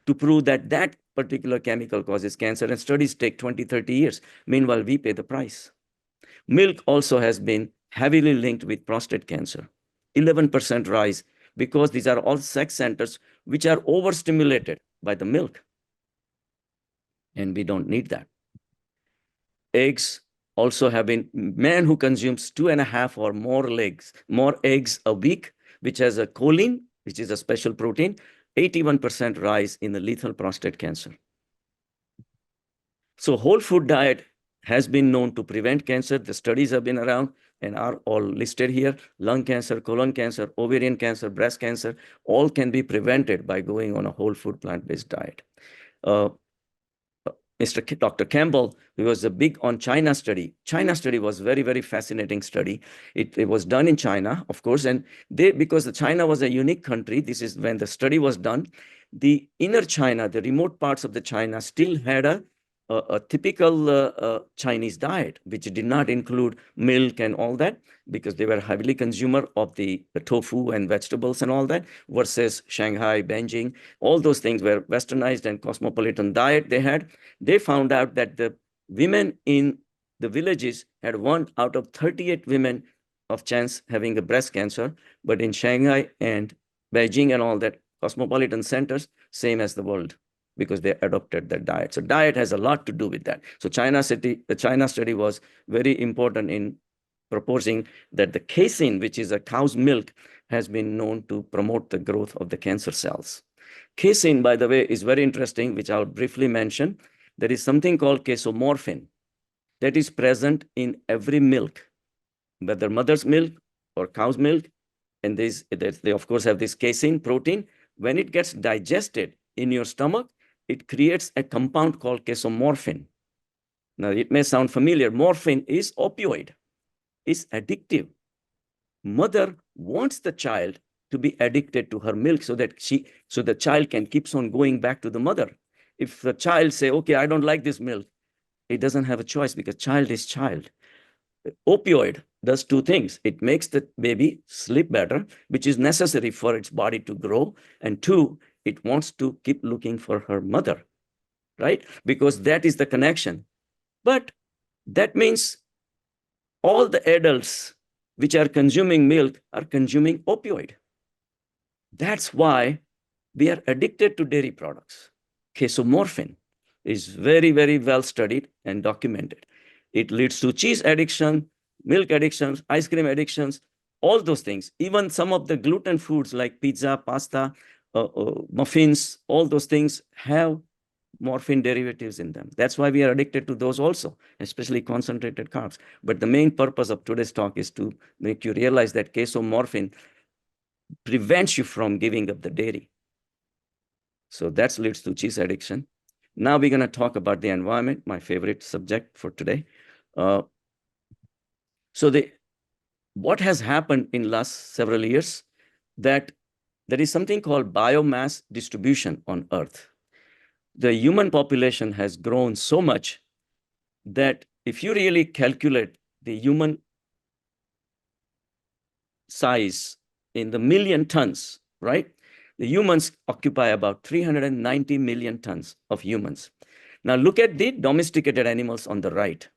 to prove that that particular chemical causes cancer. And studies take 20, 30 years. Meanwhile, we pay the price. Milk also has been heavily linked with prostate cancer. 11% rise, because these are all sex centers which are overstimulated by the milk. And we don't need that. Eggs also have been, man who consumes 2.5 or more eggs a week, which has a choline, which is a special protein, 81% rise in the lethal prostate cancer. So whole food diet has been known to prevent cancer. The studies have been around and are all listed here. Lung cancer, colon cancer, ovarian cancer, breast cancer, all can be prevented by going on a whole food plant-based diet. Dr. Campbell, who was a big on China study. China study was very, very fascinating study. It was done in China, of course, and because China was a unique country, this is when the study was done, the inner China, the remote parts of the China still had a typical Chinese diet, which did not include milk and all that, because they were heavily consumer of the tofu and vegetables and all that, versus Shanghai, Beijing, all those things were westernized and cosmopolitan diet they had. They found out that the women in the villages had 1 out of 38 women of chance having a breast cancer, but in Shanghai and Beijing and all that cosmopolitan centers, same as the world, because they adopted that diet. So diet has a lot to do with that. So the China study was very important in proposing that the casein, which is a cow's milk, has been known to promote the growth of the cancer cells. Casein, by the way, is very interesting, which I'll briefly mention. There is something called casomorphin that is present in every milk, whether mother's milk or cow's milk. And they of course have this casein protein. When it gets digested in your stomach, it creates a compound called casomorphin. Now, it may sound familiar. Morphine is opioid. It's addictive. Mother wants the child to be addicted to her milk so that the child can keep on going back to the mother. If the child say, okay, I don't like this milk, it doesn't have a choice, because child is child. Opioid does 2 things. It makes the baby sleep better, which is necessary for its body to grow. And 2, it wants to keep looking for her mother, right? Because that is the connection. But that means all the adults which are consuming milk are consuming opioid. That's why we are addicted to dairy products. Casomorphin is very, very well studied and documented. It leads to cheese addiction, milk addictions, ice cream addictions, all those things. Even some of the gluten foods like pizza, pasta, muffins, all those things have morphine derivatives in them. That's why we are addicted to those also, especially concentrated carbs. But the main purpose of today's talk is to make you realize that casomorphin prevents you from giving up the dairy. So that leads to cheese addiction. Now we're going to talk about the environment, my favorite subject for today. What has happened in last several years, that there is something called biomass distribution on Earth. The human population has grown so much that if you really calculate the human size in the million tons, right? The humans occupy about 390 million tons of humans. Now look at the domesticated animals on the right.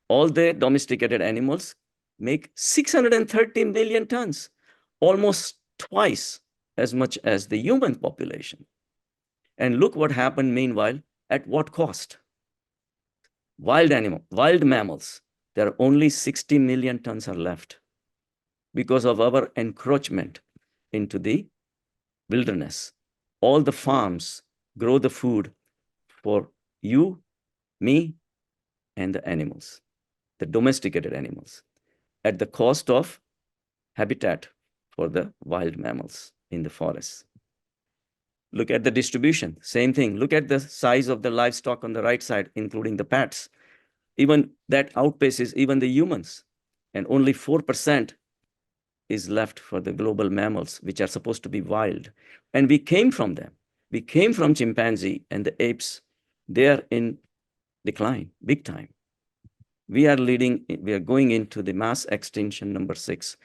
All the domesticated animals make 630 million tons, almost twice as much as the human population. And look what happened meanwhile, at what cost? Wild mammals, there are only 60 million tons are left because of our encroachment into the wilderness. All the farms grow the food for you, me, and the animals, the domesticated animals, at the cost of habitat for the wild mammals in the forests. Look at the distribution, same thing. Look at the size of the livestock on the right side, including the pets. Even that outpaces even the humans, and only 4% is left for the global mammals, which are supposed to be wild. And we came from them. We came from chimpanzee and the apes. They are in decline, big time. We are going into the mass extinction number 6.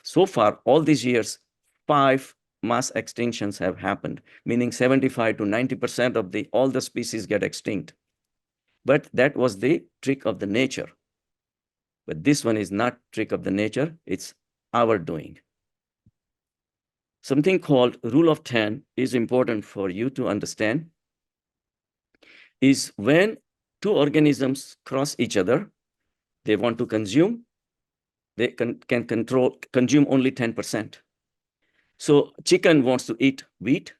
So far, all these years, 5 mass extinctions have happened, meaning 75 to 90% of all the species get extinct. But that was the trick of the nature. But this one is not trick of the nature, it's our doing. something called rule of 10 is important for you to understand, is when two organisms cross each other, they want to consume, they can consume only 10%. So chicken wants to eat wheat.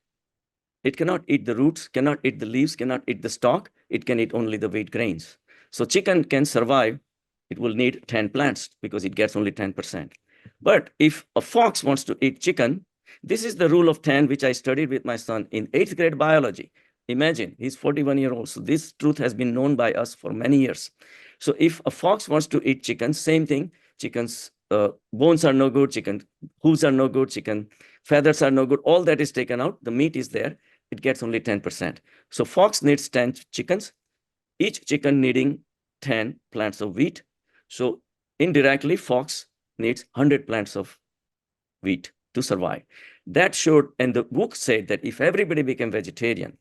It cannot eat the roots, cannot eat the leaves, cannot eat the stalk. It can eat only the wheat grains. So chicken can survive. It will need 10 plants because it gets only 10%. But if a fox wants to eat chicken, this is the rule of 10, which I studied with my son in 8th grade biology. Imagine, he's 41 years old. So this truth has been known by us for many years. So if a fox wants to eat chicken, same thing, chicken's bones are no good, chicken hooves are no good, chicken feathers are no good, all that is taken out, the meat is there, it gets only 10%. So fox needs 10 chickens, each chicken needing 10 plants of wheat. So indirectly, fox needs 100 plants of wheat to survive. That showed, and the book said that if everybody became vegetarian,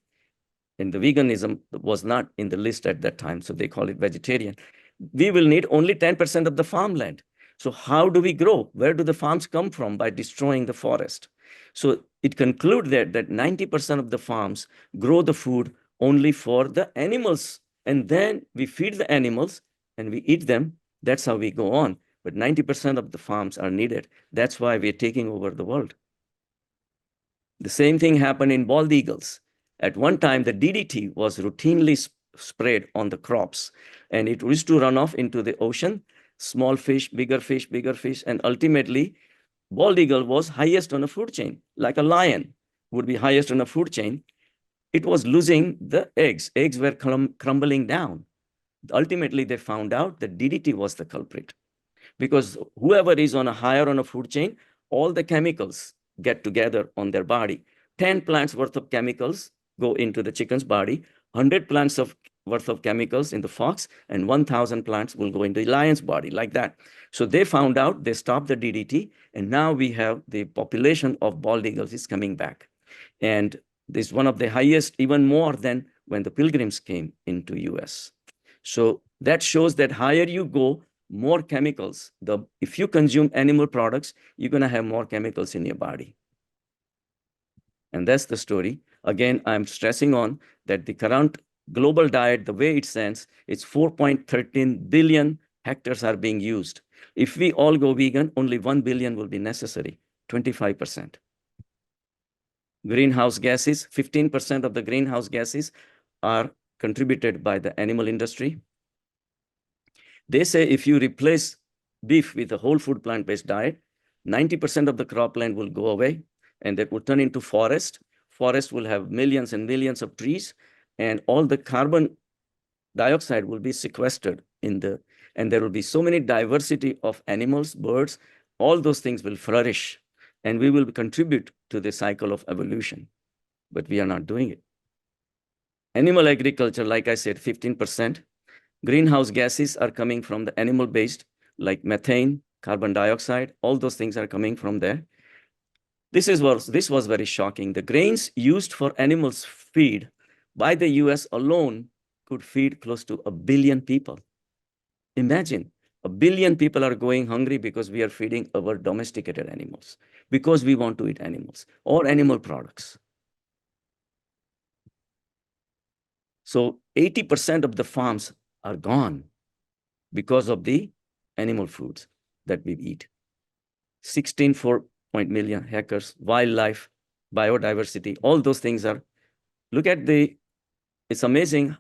and the veganism was not in the list at that time, so they call it vegetarian, we will need only 10% of the farmland. So how do we grow? Where do the farms come from? By destroying the forest. So it concludes that 90% of the farms grow the food only for the animals. And then we feed the animals and we eat them. That's how we go on. But 90% of the farms are needed. That's why we're taking over the world. The same thing happened in bald eagles. At one time, the DDT was routinely sprayed on the crops, and it used to run off into the ocean, small fish, bigger fish, and ultimately, bald eagle was highest on a food chain, like a lion would be highest on a food chain. It was losing the eggs. Eggs were crumbling down. Ultimately, they found out that DDT was the culprit, because whoever is on a higher on a food chain, all the chemicals get together on their body. 10 plants worth of chemicals go into the chicken's body, 100 plants worth of chemicals in the fox, and 1,000 plants will go into the lion's body, like that. So they found out, they stopped the DDT, and now we have the population of bald eagles is coming back. And this is one of the highest, even more than when the pilgrims came into US. So that shows that higher you go, more chemicals. If you consume animal products, you're going to have more chemicals in your body. And that's the story. Again, I'm stressing on that the current global diet, the way it stands, it's 4.13 billion hectares are being used. If we all go vegan, only 1 billion will be necessary, 25%. Greenhouse gases, 15% of the greenhouse gases are contributed by the animal industry. They say if you replace beef with a whole food plant-based diet, 90% of the cropland will go away, and that will turn into forest. Forest will have millions and millions of trees, and all the carbon dioxide will be sequestered and there will be so many diversity of animals, birds, all those things will flourish, and we will contribute to the cycle of evolution, but we are not doing it. Animal agriculture, like I said, 15%. Greenhouse gases are coming from the animal-based, like methane, carbon dioxide, all those things are coming from there. This was very shocking. The grains used for animals' feed by the US alone could feed close to 1 billion people. Imagine, 1 billion people are going hungry because we are feeding our domesticated animals, because we want to eat animals or animal products. So 80% of the farms are gone because of the animal foods that we eat. 16.4 million hectares, wildlife, biodiversity, all those things are, look at it's amazing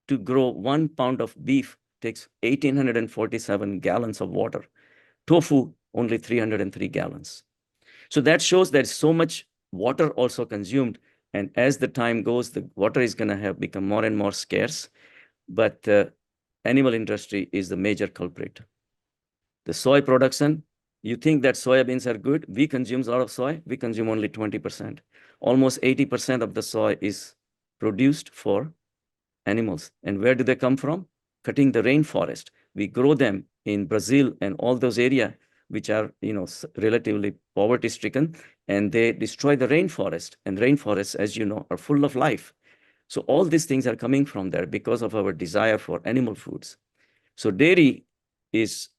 to grow 1 pound of beef takes 1,847 gallons of water. Tofu, only 303 gallons. So that shows there's so much water also consumed. And as the time goes, the water is going to have become more and more scarce. But the animal industry is the major culprit. The soy production, you think that soybeans are good. We consume a lot of soy. We consume only 20%. Almost 80% of the soy is produced for animals. And where do they come from? Cutting the rainforest. We grow them in Brazil and all those areas which are, relatively poverty-stricken, and they destroy the rainforest. And rainforests, as you know, are full of life. So all these things are coming from there because of our desire for animal foods. So dairy is,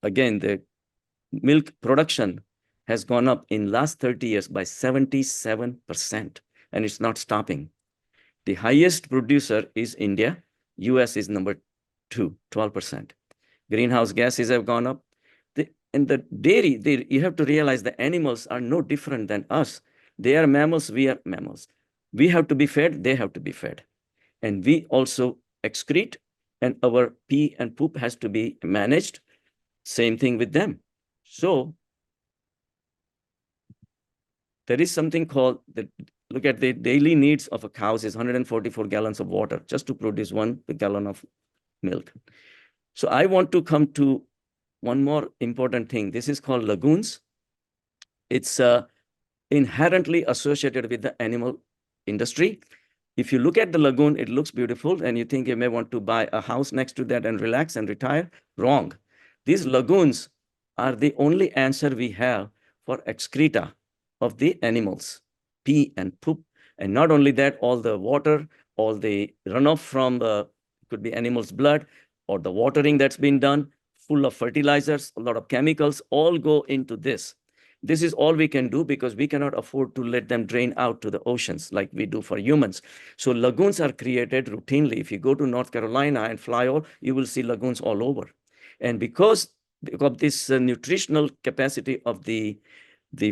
again, the milk production has gone up in last 30 years by 77%, and it's not stopping. The highest producer is India. US is number 2, 12%. Greenhouse gases have gone up. And the dairy, you have to realize the animals are no different than us. They are mammals, we are mammals. We have to be fed, they have to be fed. And we also excrete, and our pee and poop has to be managed. Same thing with them. So there is something called, look at the daily needs of a cow is 144 gallons of water just to produce 1 gallon of milk. So I want to come to one more important thing. This is called lagoons. It's inherently associated with the animal industry. If you look at the lagoon, it looks beautiful, and you think you may want to buy a house next to that and relax and retire. Wrong. These lagoons are the only answer we have for excreta of the animals, pee and poop. And not only that, all the water, all the runoff from could be animals' blood, or the watering that's been done, full of fertilizers, a lot of chemicals, all go into this. This is all we can do because we cannot afford to let them drain out to the oceans like we do for humans. So lagoons are created routinely. If you go to North Carolina and fly over, you will see lagoons all over. And because of this nutritional capacity of the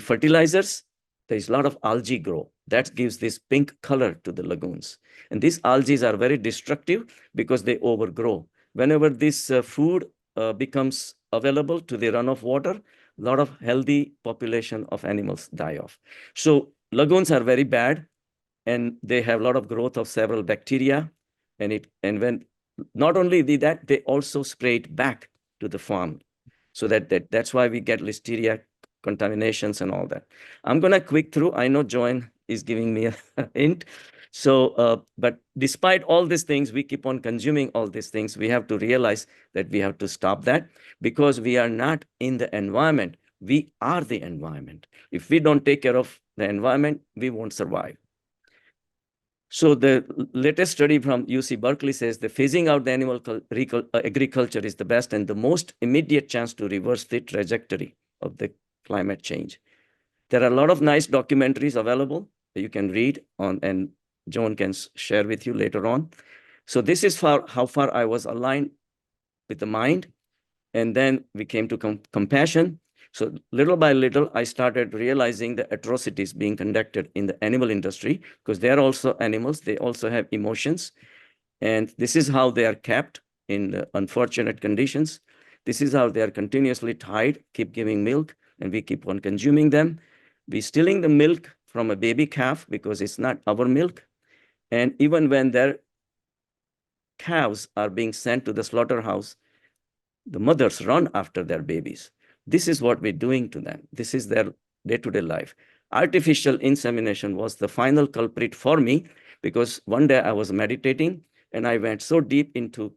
fertilizers, there is a lot of algae grow. That gives this pink color to the lagoons. And these algae are very destructive because they overgrow. Whenever this food becomes available to the runoff water, a lot of healthy population of animals die off. So lagoons are very bad, and they have a lot of growth of several bacteria. And when not only that, they also spray it back to the farm. So that's why we get listeria contaminations and all that. I'm going to quick through. I know Joanne is giving me a hint. So, but despite all these things, we keep on consuming all these things. We have to realize that we have to stop that because we are not in the environment. We are the environment. If we don't take care of the environment, we won't survive. So the latest study from UC Berkeley says the phasing out the animal agriculture is the best and the most immediate chance to reverse the trajectory of the climate change. There are a lot of nice documentaries available that you can read on, and Joan can share with you later on. So this is how far I was aligned with the mind. And then we came to compassion. So little by little, I started realizing the atrocities being conducted in the animal industry because they are also animals. They also have emotions. And this is how they are kept in unfortunate conditions. This is how they are continuously tied, keep giving milk, and we keep on consuming them. We're stealing the milk from a baby calf because it's not our milk. And even when their calves are being sent to the slaughterhouse, the mothers run after their babies. This is what we're doing to them. This is their day-to-day life. Artificial insemination was the final culprit for me because one day I was meditating and I went so deep into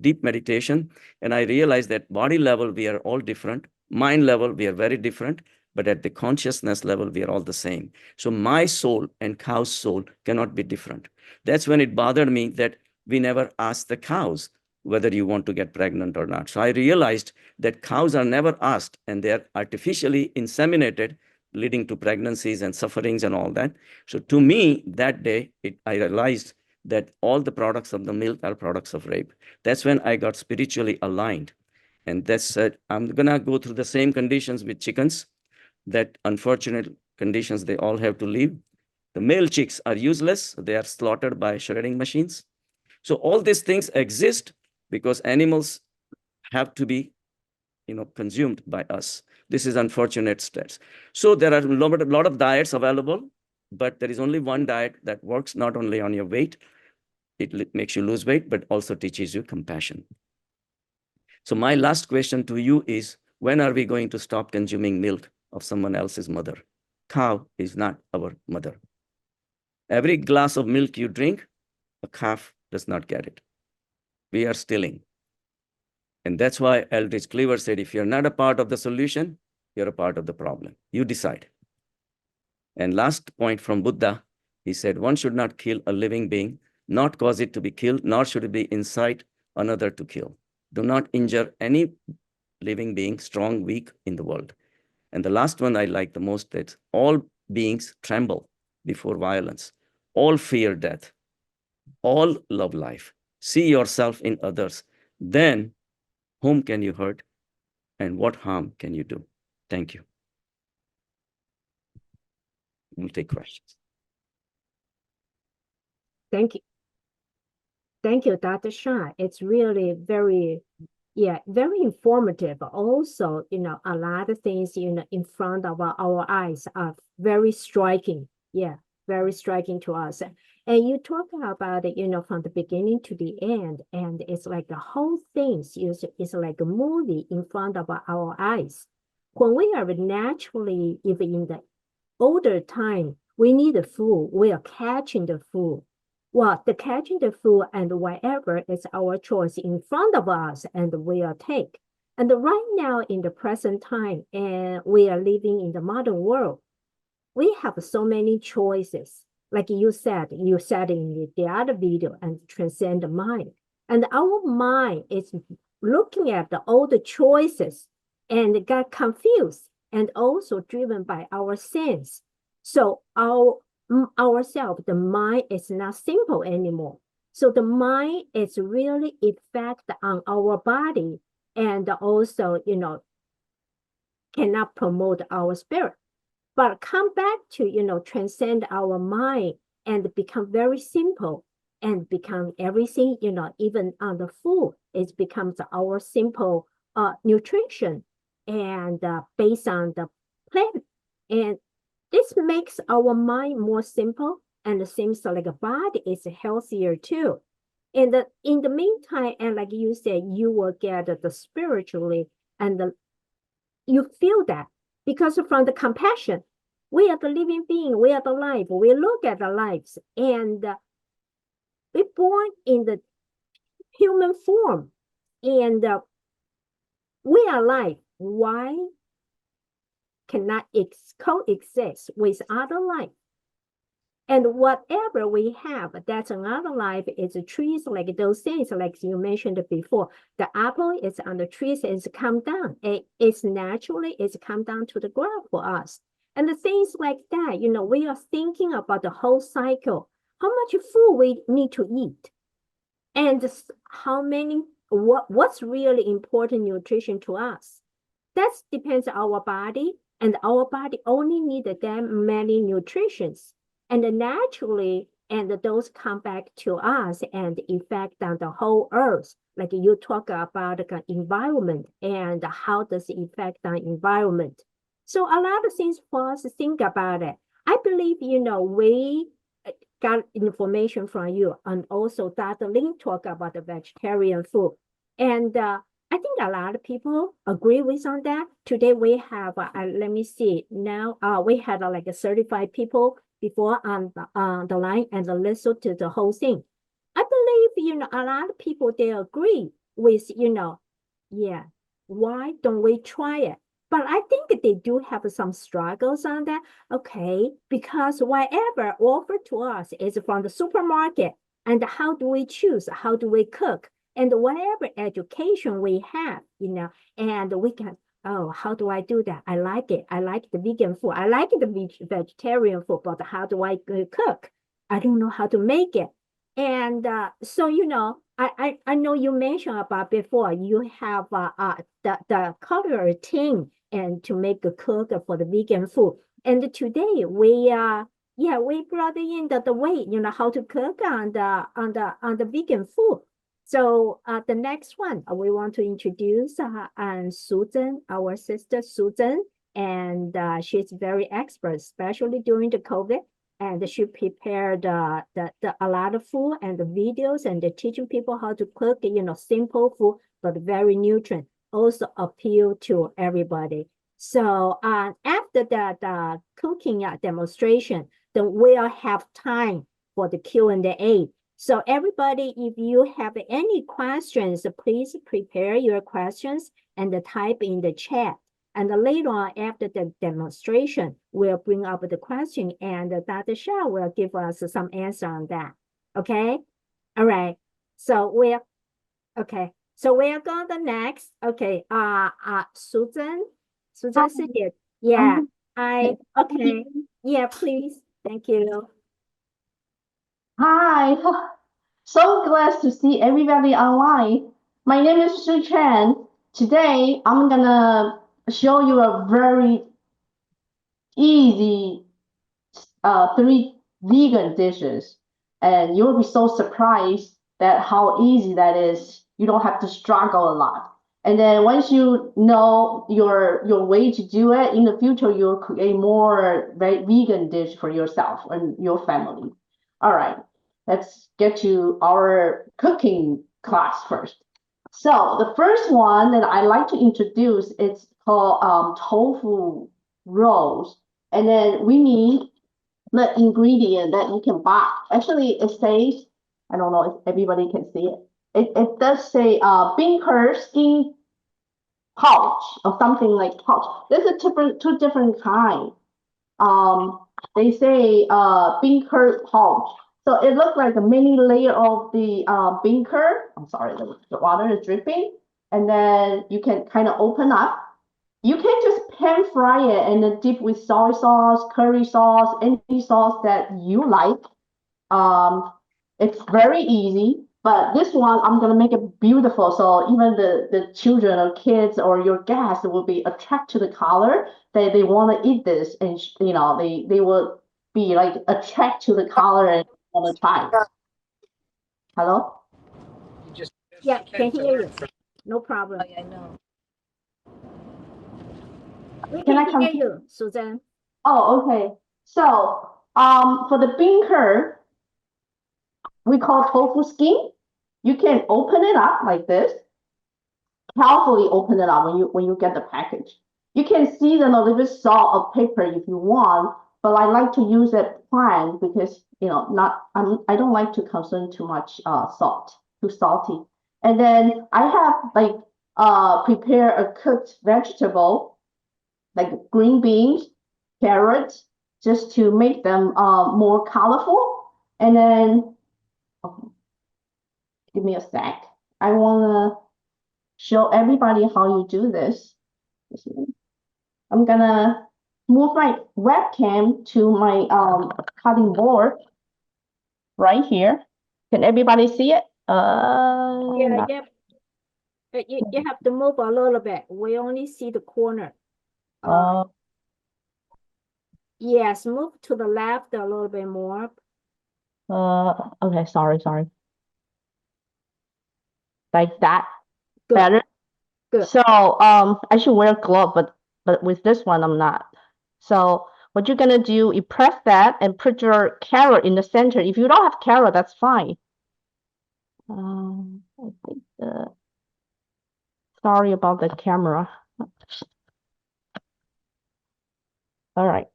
deep meditation, and I realized that body level, we are all different. Mind level, we are very different. But at the consciousness level, we are all the same. So my soul and cow's soul cannot be different. That's when it bothered me that we never asked the cows whether you want to get pregnant or not. So I realized that cows are never asked, and they are artificially inseminated, leading to pregnancies and sufferings and all that. So to me, that day, I realized that all the products of the milk are products of rape. That's when I got spiritually aligned. And that's I'm going to go through the same conditions with chickens, that unfortunate conditions they all have to live. The male chicks are useless. They are slaughtered by shredding machines. So all these things exist because animals have to be, consumed by us. This is unfortunate stats. So there are a lot of diets available, but there is only one diet that works not only on your weight, it makes you lose weight, but also teaches you compassion. So my last question to you is, when are we going to stop consuming milk of someone else's mother? Cow is not our mother. Every glass of milk you drink, a calf does not get it. We are stealing. And that's why Eldridge Cleaver said, if you're not a part of the solution, you're a part of the problem. You decide. And last point from Buddha, he said, one should not kill a living being, not cause it to be killed, nor should it be incite another to kill. Do not injure any living being, strong, weak, in the world. And the last one I like the most, that all beings tremble before violence, all fear death, all love life. See yourself in others. Then whom can you hurt and what harm can you do? Thank you. We'll take questions. Thank you. Thank you, Dr. Shah. It's really very informative. Also, a lot of things, in front of our eyes are very striking. Yeah, very striking to us. And you talk about it, from the beginning to the end, and it's like the whole thing is like a movie in front of our eyes. When we are naturally, even in the older time, we need the food. We are catching the food. Well, the catching the food and whatever is our choice in front of us, and we will take. And right now, in the present time, and we are living in the modern world, we have so many choices. Like you said in the other video, and transcend the mind. And our mind is looking at all the choices and got confused, and also driven by our sense. So ourselves, the mind is not simple anymore. So the mind is really effect on our body, and also, cannot promote our spirit. But come back to, transcend our mind and become very simple and become everything, even on the food, it becomes our simple nutrition and based on the plant. And this makes our mind more simple, and it seems like a body is healthier too. And in the meantime, and like you said, you will get the spiritually, and you feel that because from the compassion, we are the living being, we are the life, we look at the lives, and we're born in the human form, and we are life. Why cannot coexist with other life? And whatever we have, that's another life, is trees, like those things, like you mentioned before. The apple is on the trees, it's come down. It's naturally, it's come down to the ground for us. And the things like that, we are thinking about the whole cycle, how much food we need to eat, and how many, what's really important nutrition to us. That depends on our body, and our body only needs that many nutritions. And naturally, and those come back to us and effect on the whole earth. Like you talk about the environment and how does it affect on environment. So a lot of things for us to think about it. I believe, we got information from you, and also Dr. Lin talk about the vegetarian food. And I think a lot of people agree with on that. Today we have, let me see, now we had like 35 people before on the line and listen to the whole thing. I believe, a lot of people, they agree with, yeah, why don't we try it? But I think they do have some struggles on that. Okay, because whatever offered to us is from the supermarket, and how do we choose? How do we cook? And whatever education we have, and we can, oh, how do I do that? I like it. I like the vegan food. I like the vegetarian food, but how do I cook? I don't know how to make it. And so, I know you mentioned about before, you have the color tin and to make a cook for the vegan food. And today we brought in the way, how to cook on the vegan food. So the next one, we want to introduce Susan, our sister Susan, and she's very expert, especially during the COVID. And she prepared a lot of food and the videos, and teaching people how to cook, simple food, but very nutrient, also appeal to everybody. So after that cooking demonstration, then we'll have time for the Q&A. So everybody, if you have any questions, please prepare your questions and type in the chat. And later on, after the demonstration, we'll bring up the question, and Dr. Shah will give us some answer on that. Okay? All right. So we're going to next. Okay. Susan 是姐 Yeah, okay. Yeah, please. Thank you. Hi, so glad to see everybody online. My name is Shu Chen. Today, I'm gonna show you a very easy three vegan dishes, and you'll be so surprised that how easy that is. You don't have to struggle a lot. And then once you know your way to do it, in the future you'll create more vegan dish for yourself and your family. All right, let's get to our cooking class first. So the first one that I like to introduce is called tofu rolls. And then we need the ingredient that you can buy. Actually, it says, I don't know if everybody can see it. It does say bean curd skin pouch or something like pouch. There's a two different kind. They say bean curd pouch. So it looks like a mini layer of the bean curd. I'm sorry, the water is dripping. And then you can kind of open up. You can just pan fry it and then dip with soy sauce, curry sauce, any sauce that you like. It's very easy, but this one I'm gonna make it beautiful, so even the children or kids or your guests will be attracted to the color. They want to eat this, and they will be like attracted to the color and want to try it. Hello? Yeah, can hear you. No problem. I know. We Can I can hear come? you, Susan. Oh, okay. So, for the bean curd, we call tofu skin. You can open it up like this. Carefully open it up when you get the package. You can season a little bit salt or pepper if you want, but I like to use it plain because I don't like to consume too much salt, too salty. And then I have like prepare a cooked vegetable like green beans, carrots, just to make them more colorful. And then give me a sec. I wanna show everybody how you do this. I'm gonna move my webcam to my cutting board right here. Can everybody see it? Yeah, yeah. You have to move a little bit. We only see the corner. Yes, move to the left a little bit more. Okay, sorry. Like that. Good. Better. Good. So I should wear a glove, but with this one I'm not. So what you're gonna do, you press that and put your carrot in the center. If you don't have carrot, that's fine. I think sorry about the camera. All right.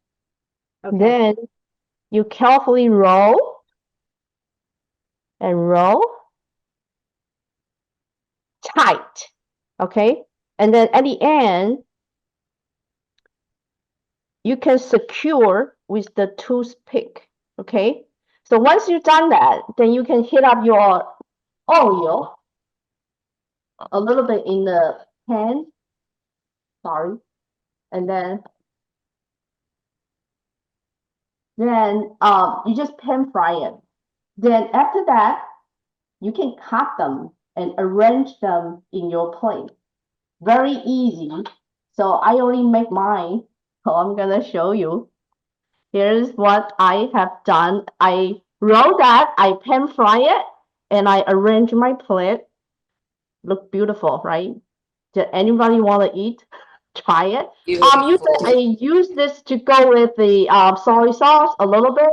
Okay. Then you carefully roll and roll tight. Okay. And then at the end, you can secure with the toothpick. Okay. So once you've done that, then you can heat up your oil a little bit in the pan. Sorry. And then you just pan fry it. Then after that, you can cut them and arrange them in your plate. Very easy. So I already make mine. So I'm gonna show you. Here's what I have done. I roll that, I pan fry it, and I arrange my plate. Look beautiful, right? Did anybody want to eat? Try it. I use this to go with the soy sauce a little bit.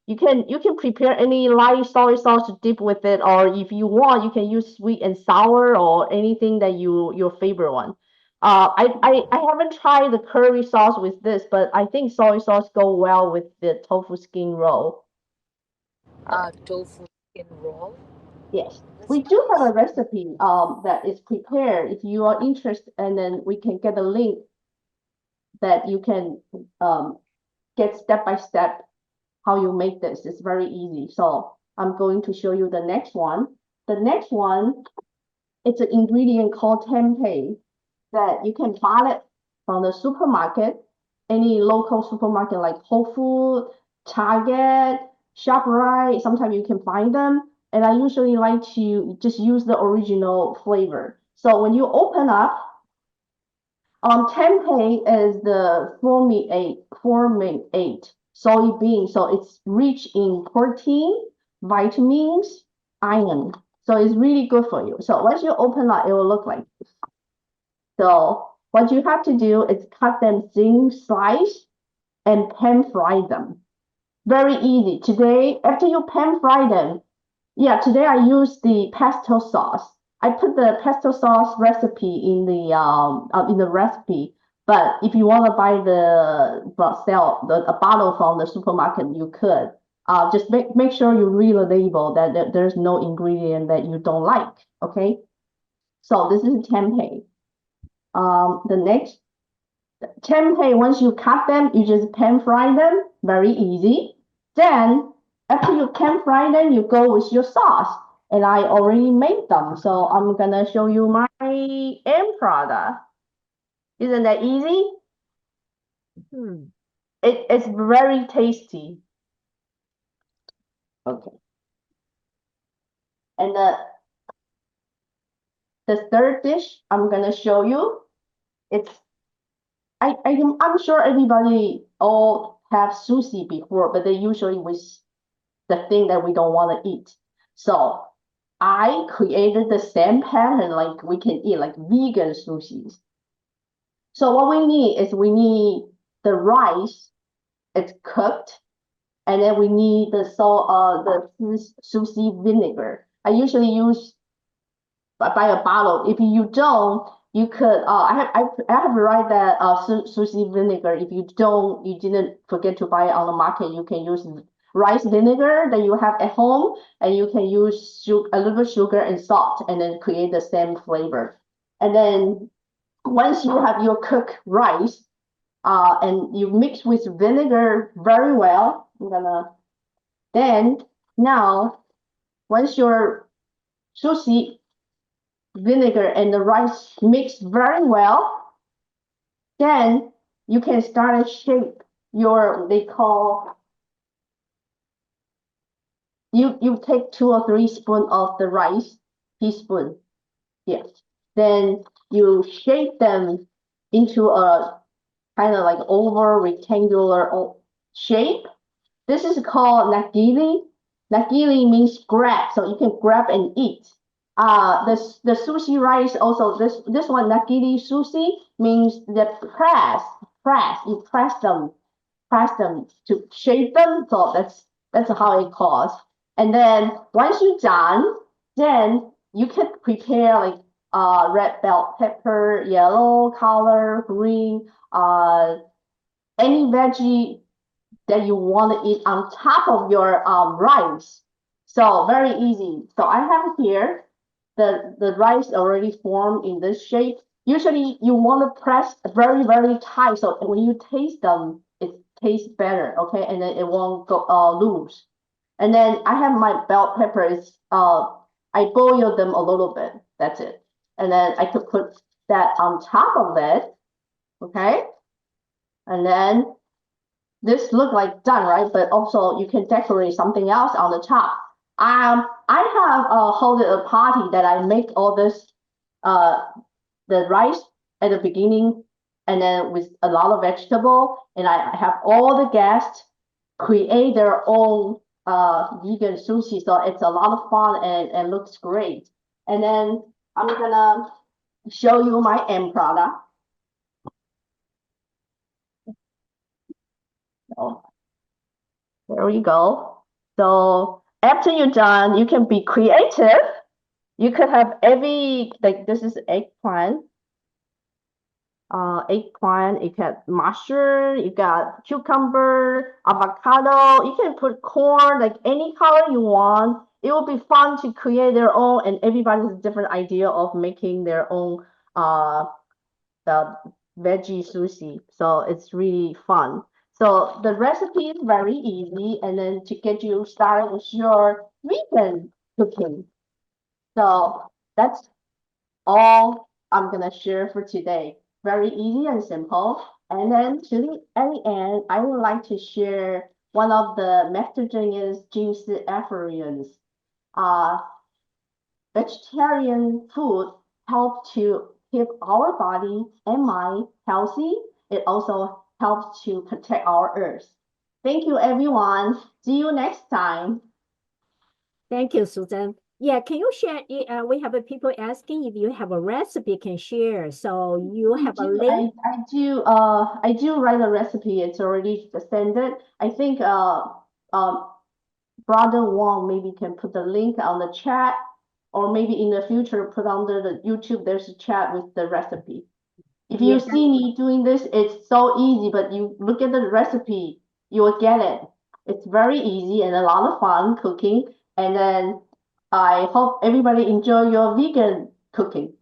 You can prepare any light soy sauce to dip with it, or if you want, you can use sweet and sour or anything that your favorite one. I haven't tried the curry sauce with this, but I think soy sauce go well with the tofu skin roll. Tofu skin roll. Yes, we do have a recipe that is prepared. If you are interested, and then we can get a link that you can get step by step how you make this. It's very easy. So I'm going to show you the next one. The next one, it's an ingredient called tempeh that you can buy it from the supermarket. any local supermarket like Whole Foods, Target, ShopRite. Sometimes you can find them. And I usually like to just use the original flavor. So when you open up, tempeh is the formate soybean, so it's rich in protein, vitamins, iron. So it's really good for you. So once you open up, it will look like this. So what you have to do is cut them thin slice and pan fry them. Very easy. Today, after you pan fry them, yeah, today I use the pesto sauce. I put the pesto sauce recipe in the recipe. But if you want to buy a bottle from the supermarket, you could. Just make sure you read the label that there's no ingredient that you don't like. Okay. So this is tempeh. The next tempeh, once you cut them, you just pan fry them. Very easy. Then after you pan fry them, you go with your sauce. And I already made them. So I'm gonna show you my end product. Isn't that easy? It's very tasty. Okay. And the third dish I'm gonna show you, I'm sure everybody all have sushi before, but they usually with the thing that we don't want to eat. So I created the same pattern like we can eat like vegan sushis. So what we need is the rice, it's cooked, and then we need the sushi vinegar. I usually use buy a bottle. If you don't, you could I have write that sushi vinegar. If you didn't forget to buy it on the market, you can use rice vinegar that you have at home, and you can use a little bit sugar and salt, and then create the same flavor. And then once you have your cooked rice, and you mix with vinegar very well, then now once your sushi vinegar and the rice mix very well, then you can start to shape you take 2 or 3 spoons of the rice, teaspoon, yes. Then you shape them into a kind of like oval rectangular shape. This is called nagiri. Nagiri means grab, so you can grab and eat. The sushi rice also, this one nagiri sushi means the press. You press them to shape them. So that's how it calls. And then once you're done, then you can prepare like red bell pepper, yellow color, green, any veggie that you want to eat on top of your rice. So very easy. So I have here the rice already formed in this shape. Usually you want to press very, very tight. So when you taste them, it tastes better. Okay. And then it won't go loose. And then I have my bell peppers. I boil them a little bit. That's it. And then I could put that on top of it. Okay. And then this look like done, right? But also you can decorate something else on the top. I have held a party that I make all this the rice at the beginning, and then with a lot of vegetable, and I have all the guests create their own vegan sushi. So it's a lot of fun and looks great. And then I'm gonna show you my end product. So there we go. So after you're done, you can be creative. You could have like this is eggplant. Eggplant, you got mushroom, you got cucumber, avocado. You can put corn, like any color you want. It will be fun to create their own, and everybody has a different idea of making their own the veggie sushi. So it's really fun. So the recipe is very easy, and then to get you started with your vegan cooking. So that's all I'm gonna share for today. Very easy and simple. And then at the end, I would like to share one of the Mediterranean juice affluents. Uh, Vegetarian food help to keep our body and mind healthy. It also helps to protect our earth. Thank you, everyone. See you next time. Thank you, Susan. Yeah, can you share? We have people asking if you have a recipe can share. So you have a link. I do write a recipe. It's already sent it. I think Brother Wong maybe can put the link on the chat, or maybe in the future put under the YouTube. There's a chat with the recipe. If you Yeah, see me doing this, it's so easy, but you look at the recipe, you will get it. It's very easy and a lot of fun cooking. And then I hope everybody enjoy your vegan cooking.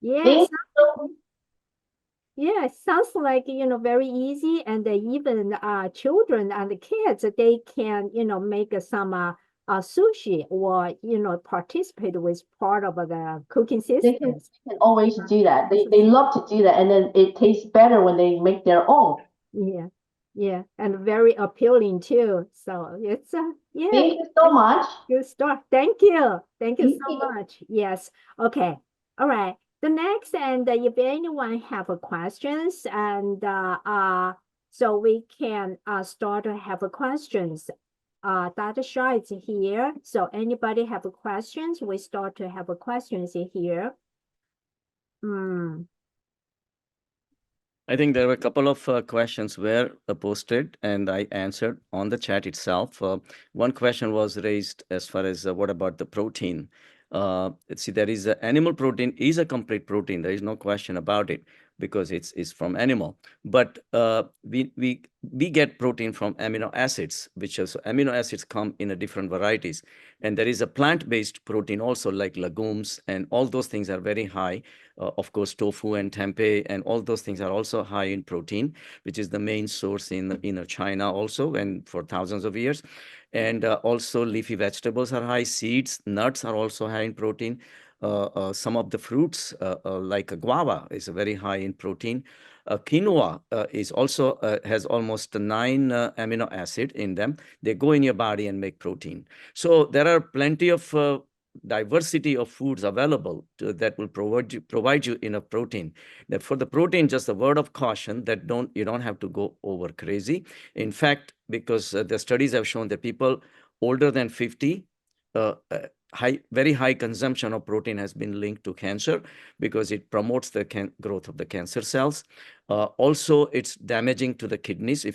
yes. Thank you. Yeah, it sounds like, very easy. And even children and the kids, they can, make some sushi or, participate with part of the cooking They can, systems. they can always do that. They love to do that. And then it tastes better when they make their own. Yeah, yeah, and very appealing too. So it's yeah, Thank you so much. good start. Thank you. Thank you Thank so you. much. Yes. Okay. All right. The next, and if anyone have a questions, and so we can start to have a questions. Dr. Shah is here. So anybody have a questions, we start to have a questions here. I think there were a couple of questions were posted and I answered on the chat itself. One question was raised as far as what about the protein? See, there is animal protein is a complete protein. There is no question about it because it's from animal. But we get protein from amino acids, which is amino acids come in a different varieties. And there is a plant-based protein also like legumes, and all those things are very high. Of course, tofu and tempeh and all those things are also high in protein, which is the main source in China also, and for thousands of years. And also leafy vegetables are high, seeds, nuts are also high in protein. Some of the fruits like a guava is very high in protein. Quinoa is also has almost 9 amino acid in them. They go in your body and make protein. So there are plenty of diversity of foods available that will provide you enough protein. That for the protein, just a word of caution that you don't have to go over crazy. In fact, because the studies have shown that people older than 50, very high consumption of protein has been linked to cancer because it promotes the growth of the cancer cells. Also, it's damaging to the kidneys.